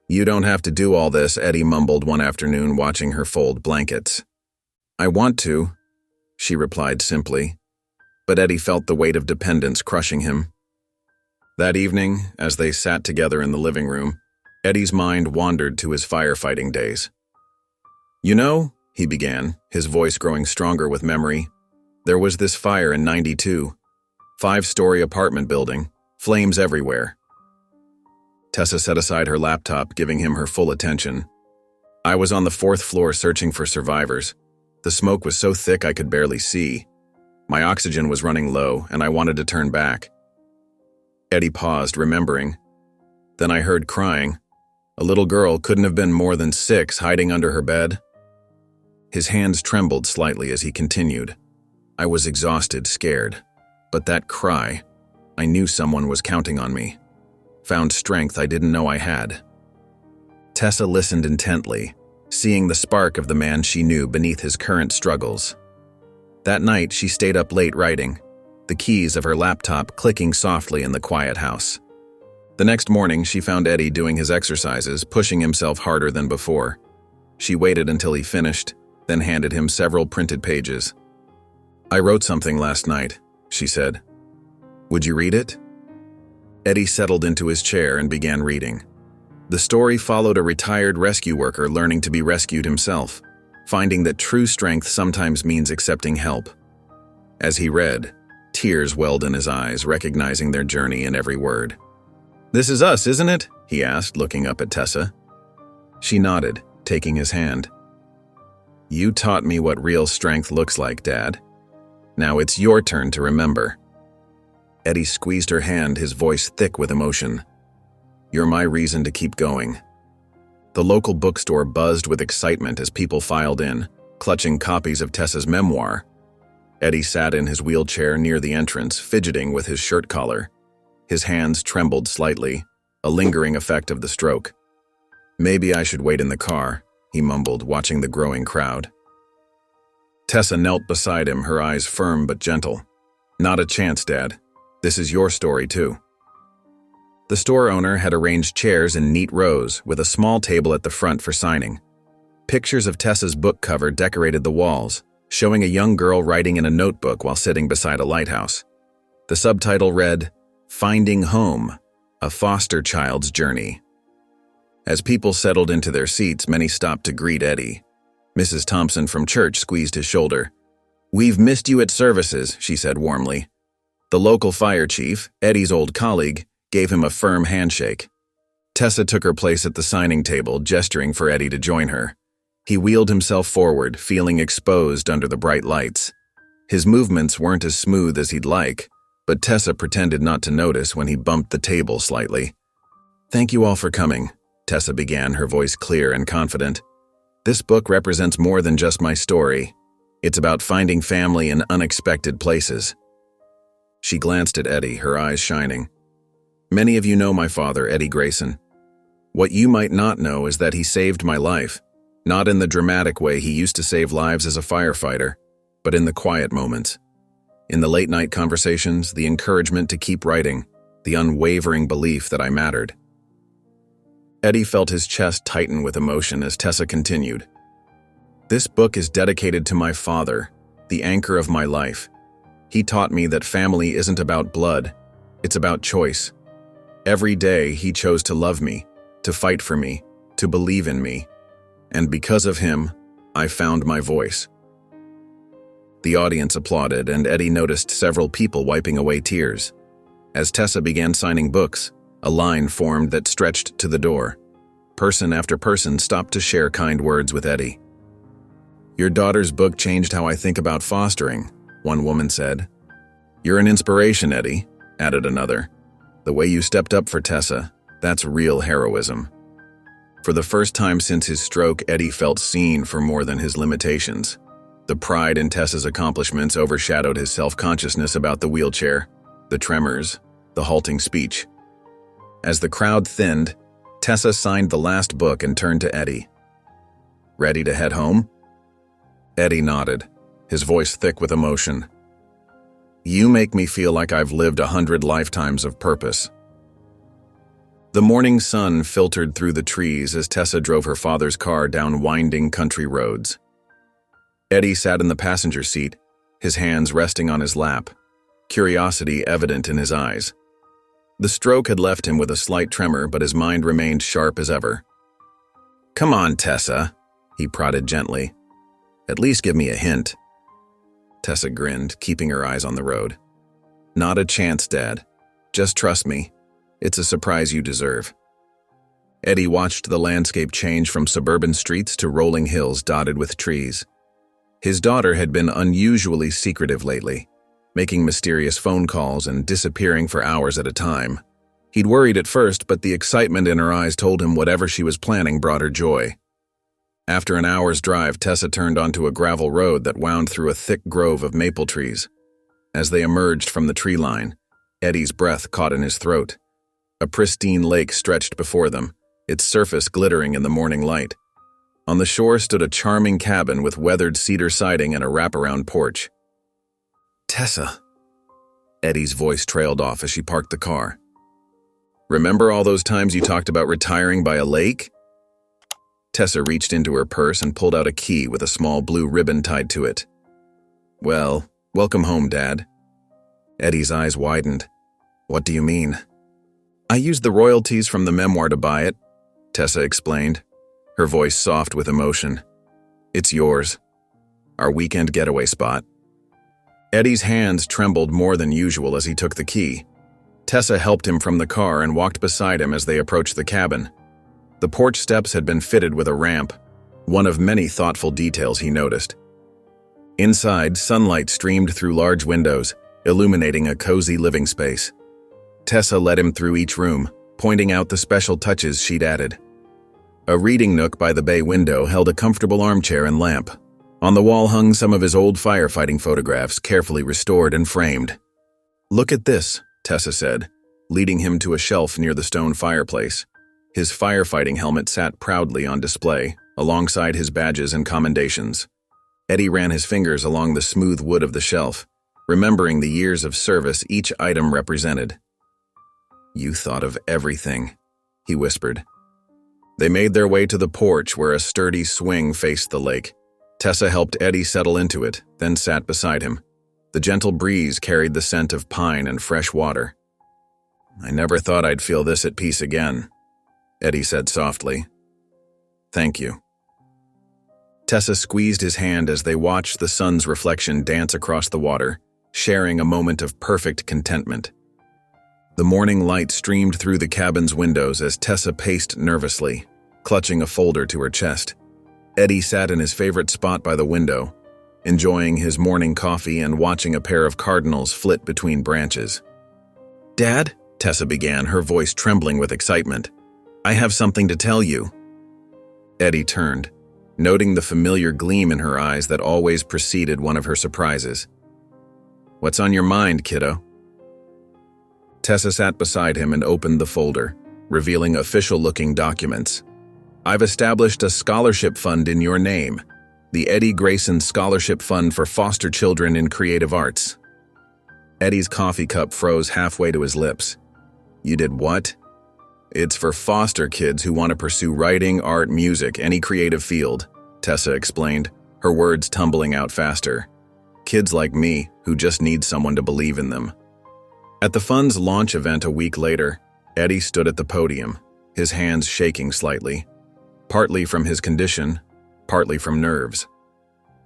"You don't have to do all this," Eddie mumbled one afternoon watching her fold blankets. "I want to," she replied simply, but Eddie felt the weight of dependence crushing him. That evening, as they sat together in the living room, Eddie's mind wandered to his firefighting days. "You know," he began, his voice growing stronger with memory, "there was this fire in '92, 5-story apartment building, flames everywhere." Tessa set aside her laptop, giving him her full attention. "I was on the 4th floor searching for survivors. The smoke was so thick I could barely see. My oxygen was running low, and I wanted to turn back." Eddie paused, remembering. "Then I heard crying. A little girl, couldn't have been more than 6, hiding under her bed." His hands trembled slightly as he continued. "I was exhausted, scared. But that cry, I knew someone was counting on me. Found strength I didn't know I had." Tessa listened intently, seeing the spark of the man she knew beneath his current struggles. That night, she stayed up late writing, the keys of her laptop clicking softly in the quiet house. The next morning, she found Eddie doing his exercises, pushing himself harder than before. She waited until he finished, then handed him several printed pages. "I wrote something last night," she said. "Would you read it?" Eddie settled into his chair and began reading. The story followed a retired rescue worker learning to be rescued himself, finding that true strength sometimes means accepting help. As he read, tears welled in his eyes, recognizing their journey in every word. "This is us, isn't it?" he asked, looking up at Tessa. She nodded, taking his hand. "You taught me what real strength looks like, Dad. Now it's your turn to remember." Eddie squeezed her hand, his voice thick with emotion. "You're my reason to keep going." The local bookstore buzzed with excitement as people filed in, clutching copies of Tessa's memoir. Eddie sat in his wheelchair near the entrance, fidgeting with his shirt collar. His hands trembled slightly, a lingering effect of the stroke. "Maybe I should wait in the car," he mumbled, watching the growing crowd. Tessa knelt beside him, her eyes firm but gentle. "Not a chance, Dad. This is your story, too." The store owner had arranged chairs in neat rows, with a small table at the front for signing. Pictures of Tessa's book cover decorated the walls, showing a young girl writing in a notebook while sitting beside a lighthouse. The subtitle read, "Finding Home, a Foster Child's Journey." As people settled into their seats, many stopped to greet Eddie. Mrs. Thompson from church squeezed his shoulder. "We've missed you at services," she said warmly. The local fire chief, Eddie's old colleague, gave him a firm handshake. Tessa took her place at the signing table, gesturing for Eddie to join her. He wheeled himself forward, feeling exposed under the bright lights. His movements weren't as smooth as he'd like, but Tessa pretended not to notice when he bumped the table slightly. "Thank you all for coming," Tessa began, her voice clear and confident. "This book represents more than just my story. It's about finding family in unexpected places." She glanced at Eddie, her eyes shining. "Many of you know my father, Eddie Grayson. What you might not know is that he saved my life, not in the dramatic way he used to save lives as a firefighter, but in the quiet moments. In the late-night conversations, the encouragement to keep writing, the unwavering belief that I mattered." Eddie felt his chest tighten with emotion as Tessa continued. "This book is dedicated to my father, the anchor of my life. He taught me that family isn't about blood, it's about choice. Every day he chose to love me, to fight for me, to believe in me. And because of him, I found my voice." The audience applauded, and Eddie noticed several people wiping away tears. As Tessa began signing books, a line formed that stretched to the door. Person after person stopped to share kind words with Eddie. "Your daughter's book changed how I think about fostering," one woman said. "You're an inspiration, Eddie," added another. "The way you stepped up for Tessa, that's real heroism." For the first time since his stroke, Eddie felt seen for more than his limitations. The pride in Tessa's accomplishments overshadowed his self-consciousness about the wheelchair, the tremors, the halting speech. As the crowd thinned, Tessa signed the last book and turned to Eddie. "Ready to head home?" Eddie nodded, his voice thick with emotion. "You make me feel like I've lived 100 lifetimes of purpose." The morning sun filtered through the trees as Tessa drove her father's car down winding country roads. Eddie sat in the passenger seat, his hands resting on his lap, curiosity evident in his eyes. The stroke had left him with a slight tremor, but his mind remained sharp as ever. "Come on, Tessa," he prodded gently. "At least give me a hint." Tessa grinned, keeping her eyes on the road. "Not a chance, Dad. Just trust me. It's a surprise you deserve." Eddie watched the landscape change from suburban streets to rolling hills dotted with trees. His daughter had been unusually secretive lately, making mysterious phone calls and disappearing for hours at a time. He'd worried at first, but the excitement in her eyes told him whatever she was planning brought her joy. After an hour's drive, Tessa turned onto a gravel road that wound through a thick grove of maple trees. As they emerged from the tree line, Eddie's breath caught in his throat. A pristine lake stretched before them, its surface glittering in the morning light. On the shore stood a charming cabin with weathered cedar siding and a wraparound porch. "Tessa," Eddie's voice trailed off as she parked the car. "Remember all those times you talked about retiring by a lake?" Tessa reached into her purse and pulled out a key with a small blue ribbon tied to it. "Well, welcome home, Dad." Eddie's eyes widened. "What do you mean?" "I used the royalties from the memoir to buy it," Tessa explained, her voice soft with emotion. "It's yours. Our weekend getaway spot." Eddie's hands trembled more than usual as he took the key. Tessa helped him from the car and walked beside him as they approached the cabin. The porch steps had been fitted with a ramp, one of many thoughtful details he noticed. Inside, sunlight streamed through large windows, illuminating a cozy living space. Tessa led him through each room, pointing out the special touches she'd added. A reading nook by the bay window held a comfortable armchair and lamp. On the wall hung some of his old firefighting photographs, carefully restored and framed. "Look at this," Tessa said, leading him to a shelf near the stone fireplace. His firefighting helmet sat proudly on display, alongside his badges and commendations. Eddie ran his fingers along the smooth wood of the shelf, remembering the years of service each item represented. "You thought of everything," he whispered. They made their way to the porch where a sturdy swing faced the lake. Tessa helped Eddie settle into it, then sat beside him. The gentle breeze carried the scent of pine and fresh water. "I never thought I'd feel this at peace again," Eddie said softly. "Thank you." Tessa squeezed his hand as they watched the sun's reflection dance across the water, sharing a moment of perfect contentment. The morning light streamed through the cabin's windows as Tessa paced nervously, clutching a folder to her chest. Eddie sat in his favorite spot by the window, enjoying his morning coffee and watching a pair of cardinals flit between branches. "Dad," Tessa began, her voice trembling with excitement, "I have something to tell you." Eddie turned, noting the familiar gleam in her eyes that always preceded one of her surprises. "What's on your mind, kiddo?" Tessa sat beside him and opened the folder, revealing official-looking documents. "I've established a scholarship fund in your name, the Eddie Grayson Scholarship Fund for Foster Children in Creative Arts." Eddie's coffee cup froze halfway to his lips. "You did what?" "It's for foster kids who want to pursue writing, art, music, any creative field," Tessa explained, her words tumbling out faster. "Kids like me who just need someone to believe in them." At the fund's launch event a week later, Eddie stood at the podium, his hands shaking slightly, partly from his condition, partly from nerves.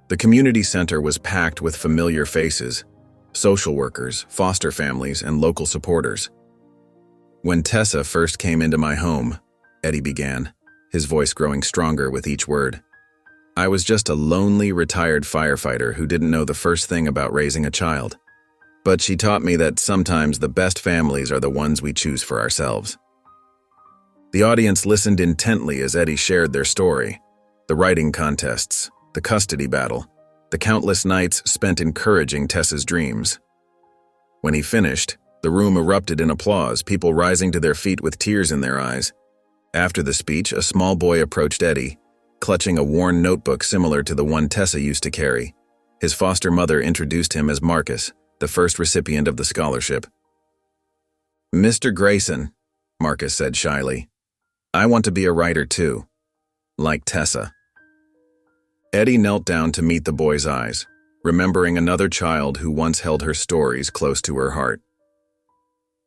The community center was packed with familiar faces, social workers, foster families, and local supporters. "When Tessa first came into my home," Eddie began, his voice growing stronger with each word, "I was just a lonely, retired firefighter who didn't know the first thing about raising a child. But she taught me that sometimes the best families are the ones we choose for ourselves." The audience listened intently as Eddie shared their story, the writing contests, the custody battle, the countless nights spent encouraging Tessa's dreams. When he finished, the room erupted in applause, people rising to their feet with tears in their eyes. After the speech, a small boy approached Eddie, clutching a worn notebook similar to the one Tessa used to carry. His foster mother introduced him as Marcus, the first recipient of the scholarship. "Mr. Grayson," Marcus said shyly, "I want to be a writer too, like Tessa." Eddie knelt down to meet the boy's eyes, remembering another child who once held her stories close to her heart.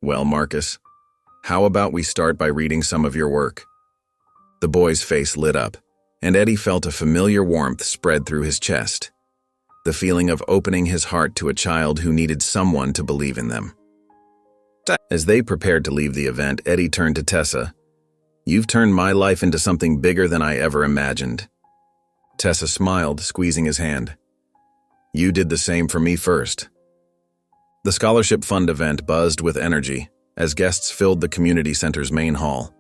"Well, Marcus, how about we start by reading some of your work?" The boy's face lit up, and Eddie felt a familiar warmth spread through his chest, the feeling of opening his heart to a child who needed someone to believe in them. As they prepared to leave the event, Eddie turned to Tessa. "You've turned my life into something bigger than I ever imagined." Tessa smiled, squeezing his hand. "You did the same for me first." The Scholarship Fund event buzzed with energy as guests filled the community center's main hall.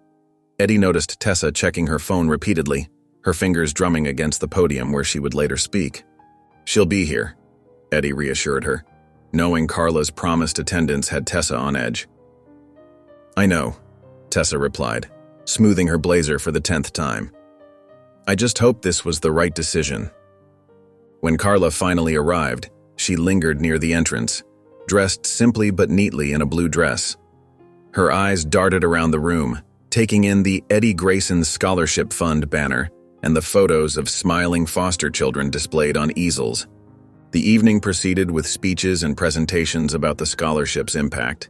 Eddie noticed Tessa checking her phone repeatedly, her fingers drumming against the podium where she would later speak. "She'll be here," Eddie reassured her, knowing Carla's promised attendance had Tessa on edge. "I know," Tessa replied, smoothing her blazer for the 10th time. "I just hoped this was the right decision." When Carla finally arrived, she lingered near the entrance, dressed simply but neatly in a blue dress. Her eyes darted around the room, taking in the Eddie Grayson Scholarship Fund banner and the photos of smiling foster children displayed on easels. The evening proceeded with speeches and presentations about the scholarship's impact.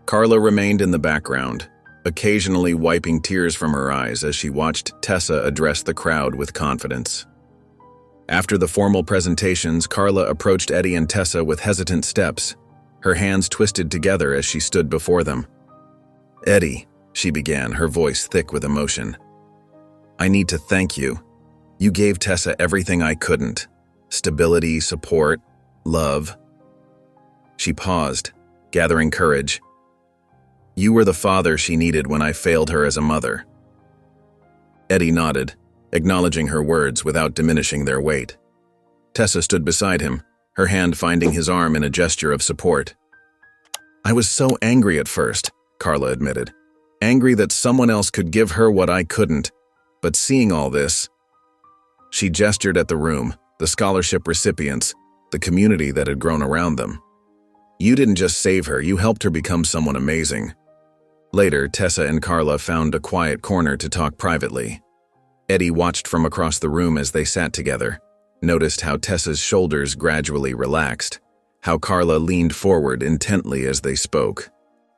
Carla remained in the background, occasionally wiping tears from her eyes as she watched Tessa address the crowd with confidence. After the formal presentations, Carla approached Eddie and Tessa with hesitant steps, her hands twisted together as she stood before them. "Eddie," she began, her voice thick with emotion, "I need to thank you. You gave Tessa everything I couldn't. Stability, support, love." She paused, gathering courage. "You were the father she needed when I failed her as a mother." Eddie nodded, acknowledging her words without diminishing their weight. Tessa stood beside him, her hand finding his arm in a gesture of support. "I was so angry at first," Carla admitted. "Angry that someone else could give her what I couldn't. But seeing all this..." She gestured at the room, the scholarship recipients, the community that had grown around them. "You didn't just save her, you helped her become someone amazing." Later, Tessa and Carla found a quiet corner to talk privately. Eddie watched from across the room as they sat together, noticed how Tessa's shoulders gradually relaxed, how Carla leaned forward intently as they spoke.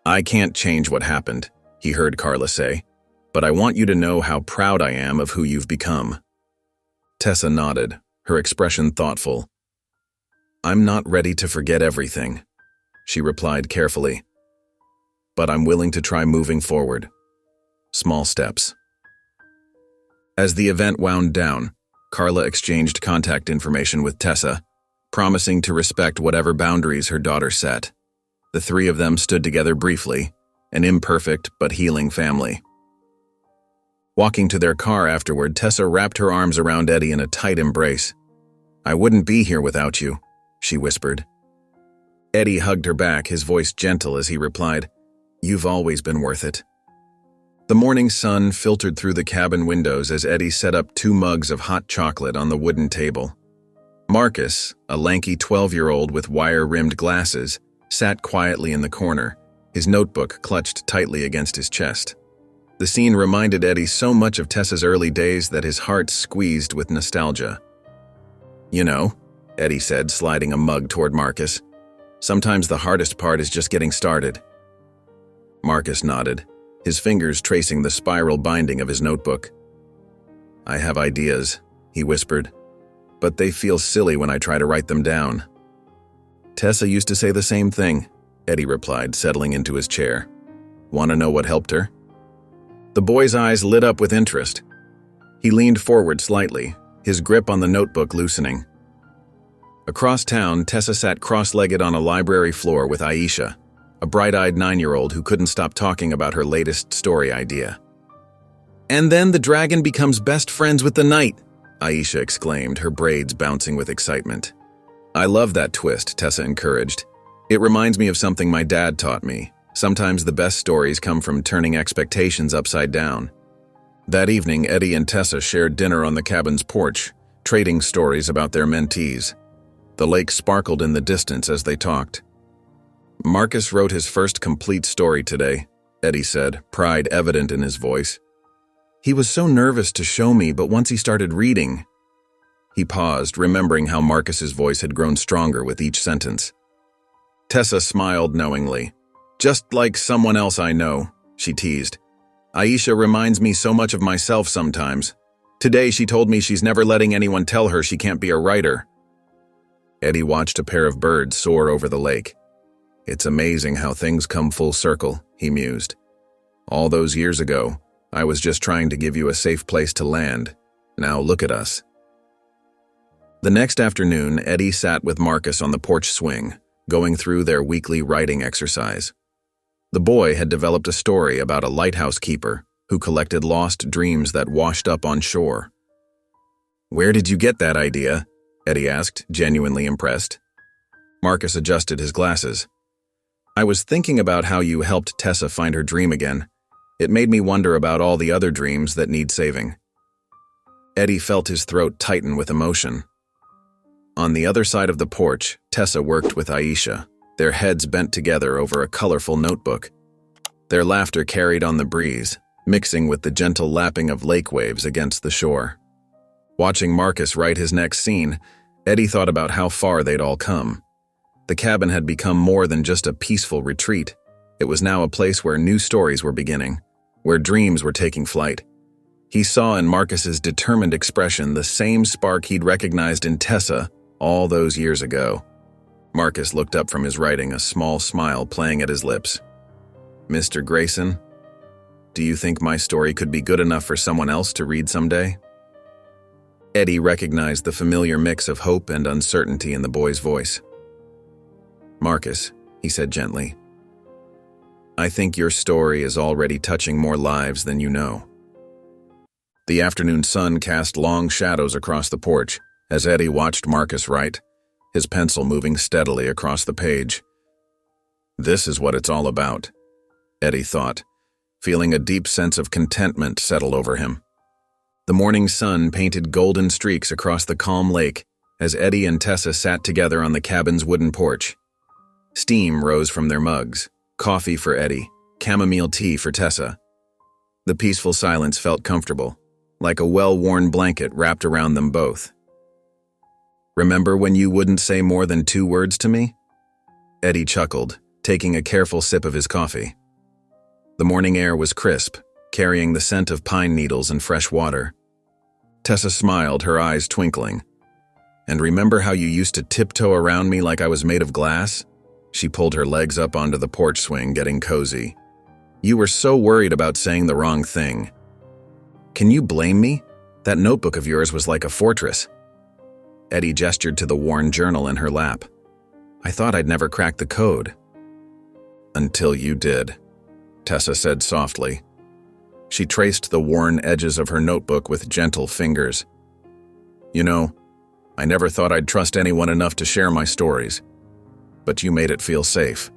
"I can't change what happened," he heard Carla say, "but I want you to know how proud I am of who you've become." Tessa nodded, her expression thoughtful. "I'm not ready to forget everything," she replied carefully. "But I'm willing to try moving forward. Small steps." As the event wound down, Carla exchanged contact information with Tessa, promising to respect whatever boundaries her daughter set. The three of them stood together briefly, an imperfect but healing family. Walking to their car afterward, Tessa wrapped her arms around Eddie in a tight embrace. "I wouldn't be here without you," she whispered. Eddie hugged her back, his voice gentle as he replied, "You've always been worth it." The morning sun filtered through the cabin windows as Eddie set up 2 mugs of hot chocolate on the wooden table. Marcus, a lanky 12-year-old with wire-rimmed glasses, sat quietly in the corner, his notebook clutched tightly against his chest. The scene reminded Eddie so much of Tessa's early days that his heart squeezed with nostalgia. "You know," Eddie said, sliding a mug toward Marcus, "sometimes the hardest part is just getting started." Marcus nodded, his fingers tracing the spiral binding of his notebook. "I have ideas," he whispered, "but they feel silly when I try to write them down." "Tessa used to say the same thing," Eddie replied, settling into his chair. "Want to know what helped her?" The boy's eyes lit up with interest. He leaned forward slightly, his grip on the notebook loosening. Across town, Tessa sat cross-legged on a library floor with Aisha, a bright-eyed 9-year-old who couldn't stop talking about her latest story idea. "And then the dragon becomes best friends with the knight," Aisha exclaimed, her braids bouncing with excitement. "I love that twist," Tessa encouraged. "It reminds me of something my dad taught me. Sometimes the best stories come from turning expectations upside down." That evening, Eddie and Tessa shared dinner on the cabin's porch, trading stories about their mentees. The lake sparkled in the distance as they talked. "Marcus wrote his first complete story today," Eddie said, pride evident in his voice. "He was so nervous to show me, but once he started reading..." He paused, remembering how Marcus's voice had grown stronger with each sentence. Tessa smiled knowingly. "Just like someone else I know," she teased. "Aisha reminds me so much of myself sometimes. Today she told me she's never letting anyone tell her she can't be a writer." Eddie watched a pair of birds soar over the lake. "It's amazing how things come full circle," he mused. "All those years ago, I was just trying to give you a safe place to land. Now look at us." The next afternoon, Eddie sat with Marcus on the porch swing, going through their weekly writing exercise. The boy had developed a story about a lighthouse keeper who collected lost dreams that washed up on shore. "Where did you get that idea?" Eddie asked, genuinely impressed. Marcus adjusted his glasses. "I was thinking about how you helped Tessa find her dream again. It made me wonder about all the other dreams that need saving." Eddie felt his throat tighten with emotion. On the other side of the porch, Tessa worked with Aisha, their heads bent together over a colorful notebook. Their laughter carried on the breeze, mixing with the gentle lapping of lake waves against the shore. Watching Marcus write his next scene, Eddie thought about how far they'd all come. The cabin had become more than just a peaceful retreat. It was now a place where new stories were beginning, where dreams were taking flight. He saw in Marcus's determined expression the same spark he'd recognized in Tessa all those years ago. Marcus looked up from his writing, a small smile playing at his lips. "Mr. Grayson, do you think my story could be good enough for someone else to read someday?" Eddie recognized the familiar mix of hope and uncertainty in the boy's voice. "Marcus," he said gently, "I think your story is already touching more lives than you know." The afternoon sun cast long shadows across the porch as Eddie watched Marcus write, his pencil moving steadily across the page. This is what it's all about, Eddie thought, feeling a deep sense of contentment settle over him. The morning sun painted golden streaks across the calm lake as Eddie and Tessa sat together on the cabin's wooden porch. Steam rose from their mugs, coffee for Eddie, chamomile tea for Tessa. The peaceful silence felt comfortable, like a well-worn blanket wrapped around them both. "Remember when you wouldn't say more than 2 words to me?" Eddie chuckled, taking a careful sip of his coffee. The morning air was crisp, carrying the scent of pine needles and fresh water. Tessa smiled, her eyes twinkling. And remember how you used to tiptoe around me like I was made of glass? She pulled her legs up onto the porch swing, getting cozy. You were so worried about saying the wrong thing. Can you blame me? That notebook of yours was like a fortress. Eddie gestured to the worn journal in her lap. I thought I'd never crack the code. Until you did, Tessa said softly. She traced the worn edges of her notebook with gentle fingers. You know, I never thought I'd trust anyone enough to share my stories, but you made it feel safe.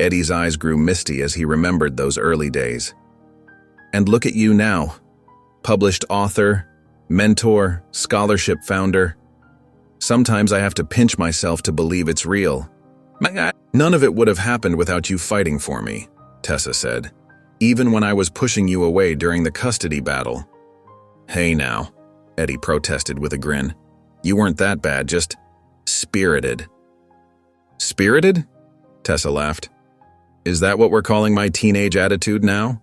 Eddie's eyes grew misty as he remembered those early days. And look at you now, published author, mentor, scholarship founder. Sometimes I have to pinch myself to believe it's real. None of it would have happened without you fighting for me, Tessa said, even when I was pushing you away during the custody battle. Hey now, Eddie protested with a grin. You weren't that bad, just spirited. Spirited? Tessa laughed. Is that what we're calling my teenage attitude now?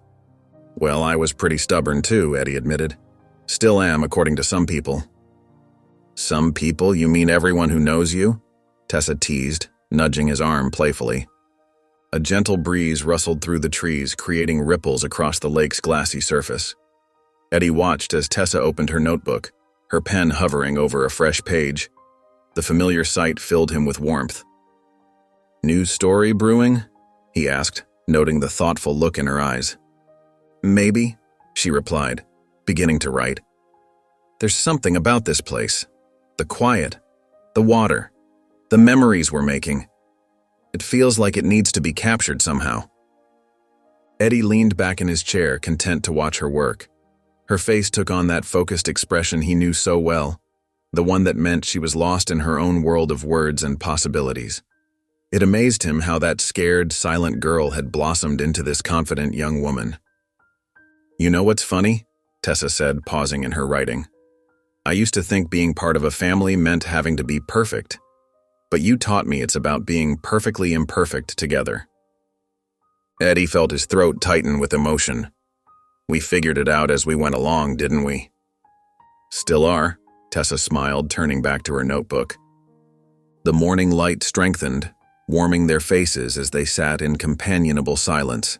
Well, I was pretty stubborn too, Eddie admitted. Still am, according to some people. Some people? You mean everyone who knows you? Tessa teased, nudging his arm playfully. A gentle breeze rustled through the trees, creating ripples across the lake's glassy surface. Eddie watched as Tessa opened her notebook, her pen hovering over a fresh page. The familiar sight filled him with warmth. New story brewing? He asked, noting the thoughtful look in her eyes. Maybe, she replied, beginning to write. There's something about this place. The quiet, the water, the memories we're making. It feels like it needs to be captured somehow. Eddie leaned back in his chair, content to watch her work. Her face took on that focused expression he knew so well, the one that meant she was lost in her own world of words and possibilities. It amazed him how that scared, silent girl had blossomed into this confident young woman. You know what's funny? Tessa said, pausing in her writing. I used to think being part of a family meant having to be perfect, but you taught me it's about being perfectly imperfect together. Eddie felt his throat tighten with emotion. We figured it out as we went along, didn't we? Still are, Tessa smiled, turning back to her notebook. The morning light strengthened, warming their faces as they sat in companionable silence.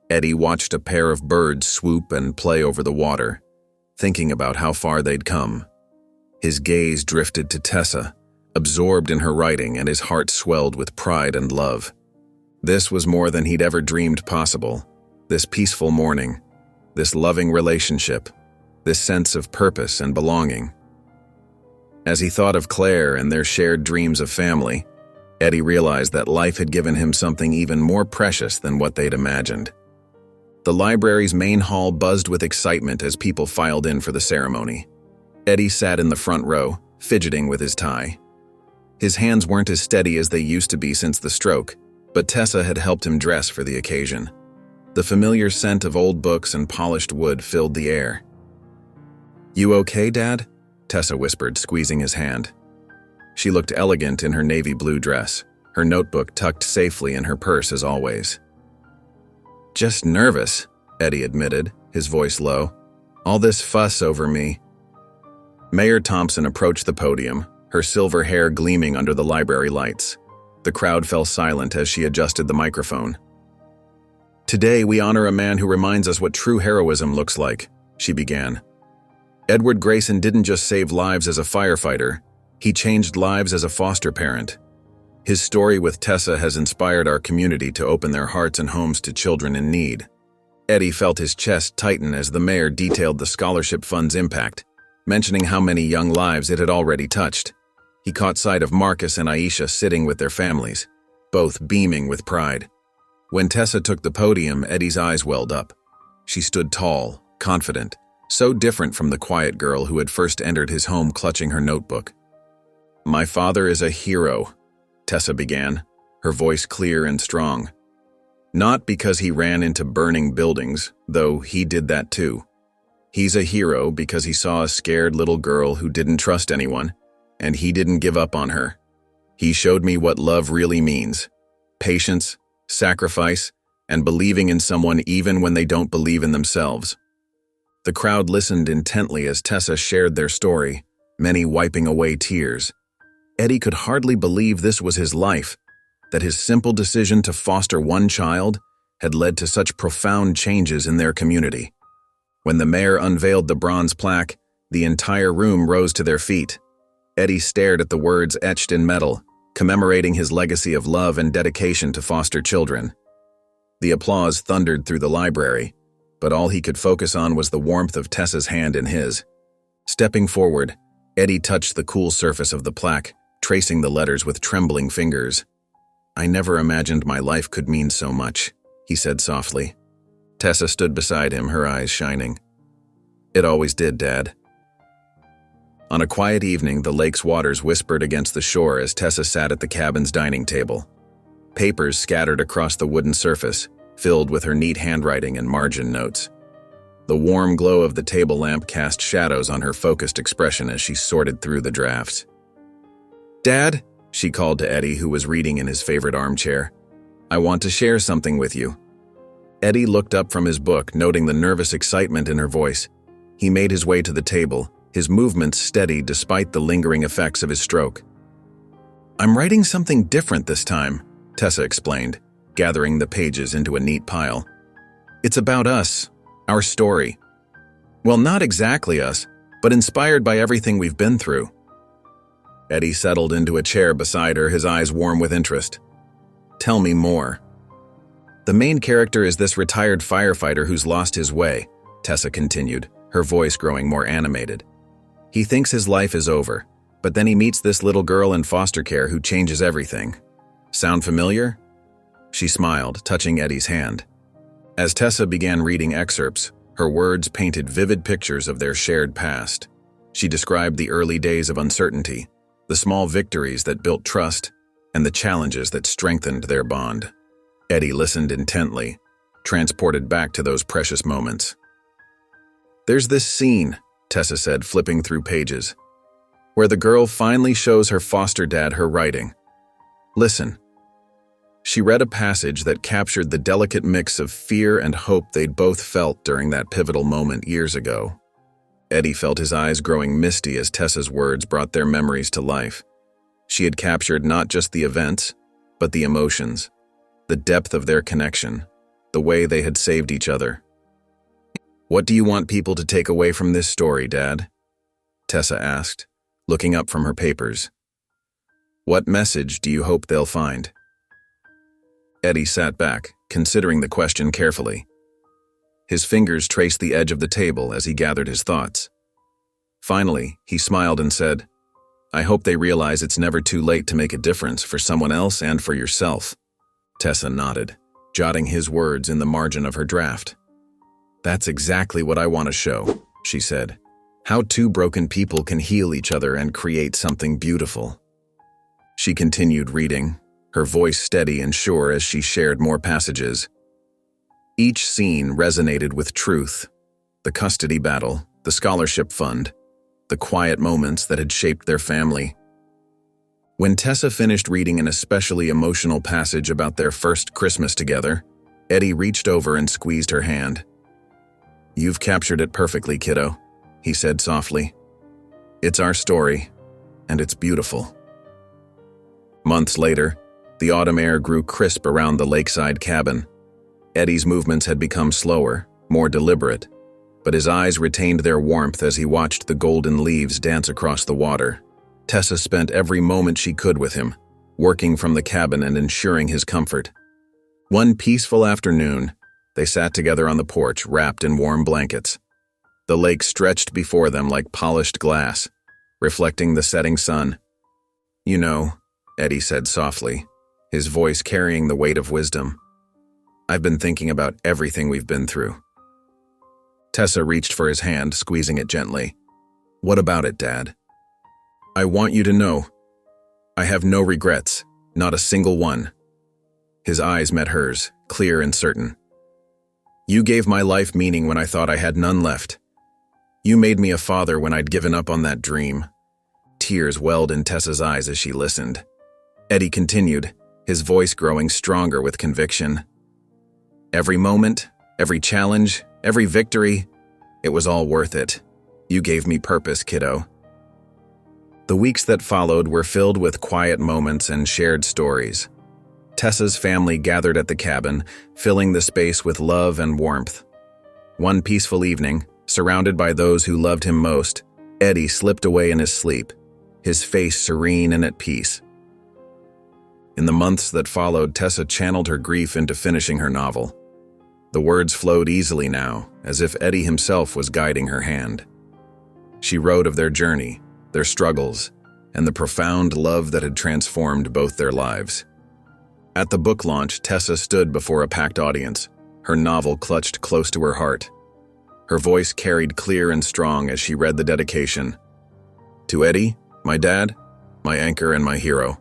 Eddie watched a pair of birds swoop and play over the water, thinking about how far they'd come. His gaze drifted to Tessa, absorbed in her writing, and his heart swelled with pride and love. This was more than he'd ever dreamed possible. This peaceful morning, this loving relationship, this sense of purpose and belonging. As he thought of Claire and their shared dreams of family, Eddie realized that life had given him something even more precious than what they'd imagined. The library's main hall buzzed with excitement as people filed in for the ceremony. Eddie sat in the front row, fidgeting with his tie. His hands weren't as steady as they used to be since the stroke, but Tessa had helped him dress for the occasion. The familiar scent of old books and polished wood filled the air. You okay, Dad? Tessa whispered, squeezing his hand. She looked elegant in her navy blue dress, her notebook tucked safely in her purse as always. Just nervous, Eddie admitted, his voice low. All this fuss over me. Mayor Thompson approached the podium, her silver hair gleaming under the library lights. The crowd fell silent as she adjusted the microphone. Today we honor a man who reminds us what true heroism looks like, she began. Edward Grayson didn't just save lives as a firefighter, he changed lives as a foster parent. His story with Tessa has inspired our community to open their hearts and homes to children in need. Eddie felt his chest tighten as the mayor detailed the scholarship fund's impact, mentioning how many young lives it had already touched. He caught sight of Marcus and Aisha sitting with their families, both beaming with pride. When Tessa took the podium, Eddie's eyes welled up. She stood tall, confident, so different from the quiet girl who had first entered his home clutching her notebook. My father is a hero, Tessa began, her voice clear and strong. Not because he ran into burning buildings, though he did that too. He's a hero because he saw a scared little girl who didn't trust anyone, and he didn't give up on her. He showed me what love really means: patience, sacrifice, and believing in someone even when they don't believe in themselves. The crowd listened intently as Tessa shared their story, many wiping away tears. Eddie could hardly believe this was his life, that his simple decision to foster one child had led to such profound changes in their community. When the mayor unveiled the bronze plaque, the entire room rose to their feet. Eddie stared at the words etched in metal, commemorating his legacy of love and dedication to foster children. The applause thundered through the library, but all he could focus on was the warmth of Tessa's hand in his. Stepping forward, Eddie touched the cool surface of the plaque, tracing the letters with trembling fingers. "I never imagined my life could mean so much," he said softly. Tessa stood beside him, her eyes shining. "It always did, Dad." On a quiet evening, the lake's waters whispered against the shore as Tessa sat at the cabin's dining table. Papers scattered across the wooden surface, filled with her neat handwriting and margin notes. The warm glow of the table lamp cast shadows on her focused expression as she sorted through the drafts. "Dad," she called to Eddie, who was reading in his favorite armchair, "I want to share something with you." Eddie looked up from his book, noting the nervous excitement in her voice. He made his way to the table, his movements steady despite the lingering effects of his stroke. "I'm writing something different this time," Tessa explained, gathering the pages into a neat pile. "It's about us, our story. Well, not exactly us, but inspired by everything we've been through." Eddie settled into a chair beside her, his eyes warm with interest. "Tell me more." "The main character is this retired firefighter who's lost his way," Tessa continued, her voice growing more animated. "He thinks his life is over, but then he meets this little girl in foster care who changes everything. Sound familiar?" She smiled, touching Eddie's hand. As Tessa began reading excerpts, her words painted vivid pictures of their shared past. She described the early days of uncertainty, the small victories that built trust, and the challenges that strengthened their bond. Eddie listened intently, transported back to those precious moments. "There's this scene," Tessa said, flipping through pages, "where the girl finally shows her foster dad her writing. Listen." She read a passage that captured the delicate mix of fear and hope they'd both felt during that pivotal moment years ago. Eddie felt his eyes growing misty as Tessa's words brought their memories to life. She had captured not just the events, but the emotions, the depth of their connection, the way they had saved each other. "What do you want people to take away from this story, Dad?" Tessa asked, looking up from her papers. "What message do you hope they'll find?" Eddie sat back, considering the question carefully. His fingers traced the edge of the table as he gathered his thoughts. Finally, he smiled and said, "I hope they realize it's never too late to make a difference for someone else and for yourself." Tessa nodded, jotting his words in the margin of her draft. "That's exactly what I want to show," she said. "How two broken people can heal each other and create something beautiful." She continued reading, her voice steady and sure as she shared more passages. Each scene resonated with truth: the custody battle, the scholarship fund, the quiet moments that had shaped their family. When Tessa finished reading an especially emotional passage about their first Christmas together, Eddie reached over and squeezed her hand. "You've captured it perfectly, kiddo," he said softly. "It's our story, and it's beautiful." Months later, the autumn air grew crisp around the lakeside cabin. Eddie's movements had become slower, more deliberate, but his eyes retained their warmth as he watched the golden leaves dance across the water. Tessa spent every moment she could with him, working from the cabin and ensuring his comfort. One peaceful afternoon, they sat together on the porch, wrapped in warm blankets. The lake stretched before them like polished glass, reflecting the setting sun. "You know," Eddie said softly, his voice carrying the weight of wisdom, "I've been thinking about everything we've been through." Tessa reached for his hand, squeezing it gently. "What about it, Dad?" "I want you to know, I have no regrets, not a single one." His eyes met hers, clear and certain. "You gave my life meaning when I thought I had none left. You made me a father when I'd given up on that dream." Tears welled in Tessa's eyes as she listened. Eddie continued, his voice growing stronger with conviction. "Every moment, every challenge, every victory, It was all worth it. You gave me purpose, kiddo. The weeks that followed were filled with quiet moments and shared stories. Tessa's family gathered at the cabin, filling the space with love and warmth. One peaceful evening, surrounded by those who loved him most, Eddie slipped away in his sleep, his face serene and at peace. In the months that followed, Tessa channeled her grief into finishing her novel. The words flowed easily now, as if Eddie himself was guiding her hand. She wrote of their journey, their struggles, and the profound love that had transformed both their lives. At the book launch, Tessa stood before a packed audience, her novel clutched close to her heart. Her voice carried clear and strong as she read the dedication. To Eddie, my dad, my anchor and my hero.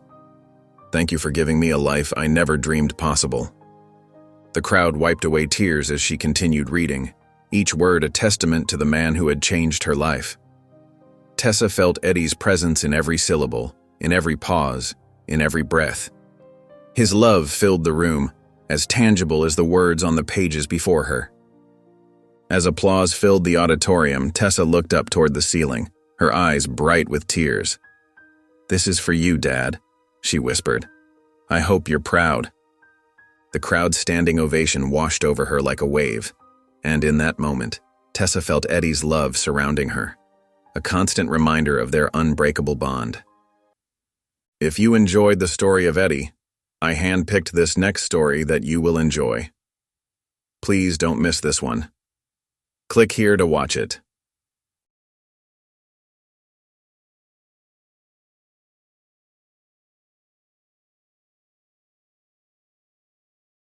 Thank you for giving me a life I never dreamed possible. The crowd wiped away tears as she continued reading, each word a testament to the man who had changed her life. Tessa felt Eddie's presence in every syllable, in every pause, in every breath. His love filled the room, as tangible as the words on the pages before her. As applause filled the auditorium, Tessa looked up toward the ceiling, her eyes bright with tears. "This is for you, Dad," she whispered. "I hope you're proud." The crowd's standing ovation washed over her like a wave, and in that moment, Tessa felt Eddie's love surrounding her, a constant reminder of their unbreakable bond. If you enjoyed the story of Eddie, I handpicked this next story that you will enjoy. Please don't miss this one. Click here to watch it.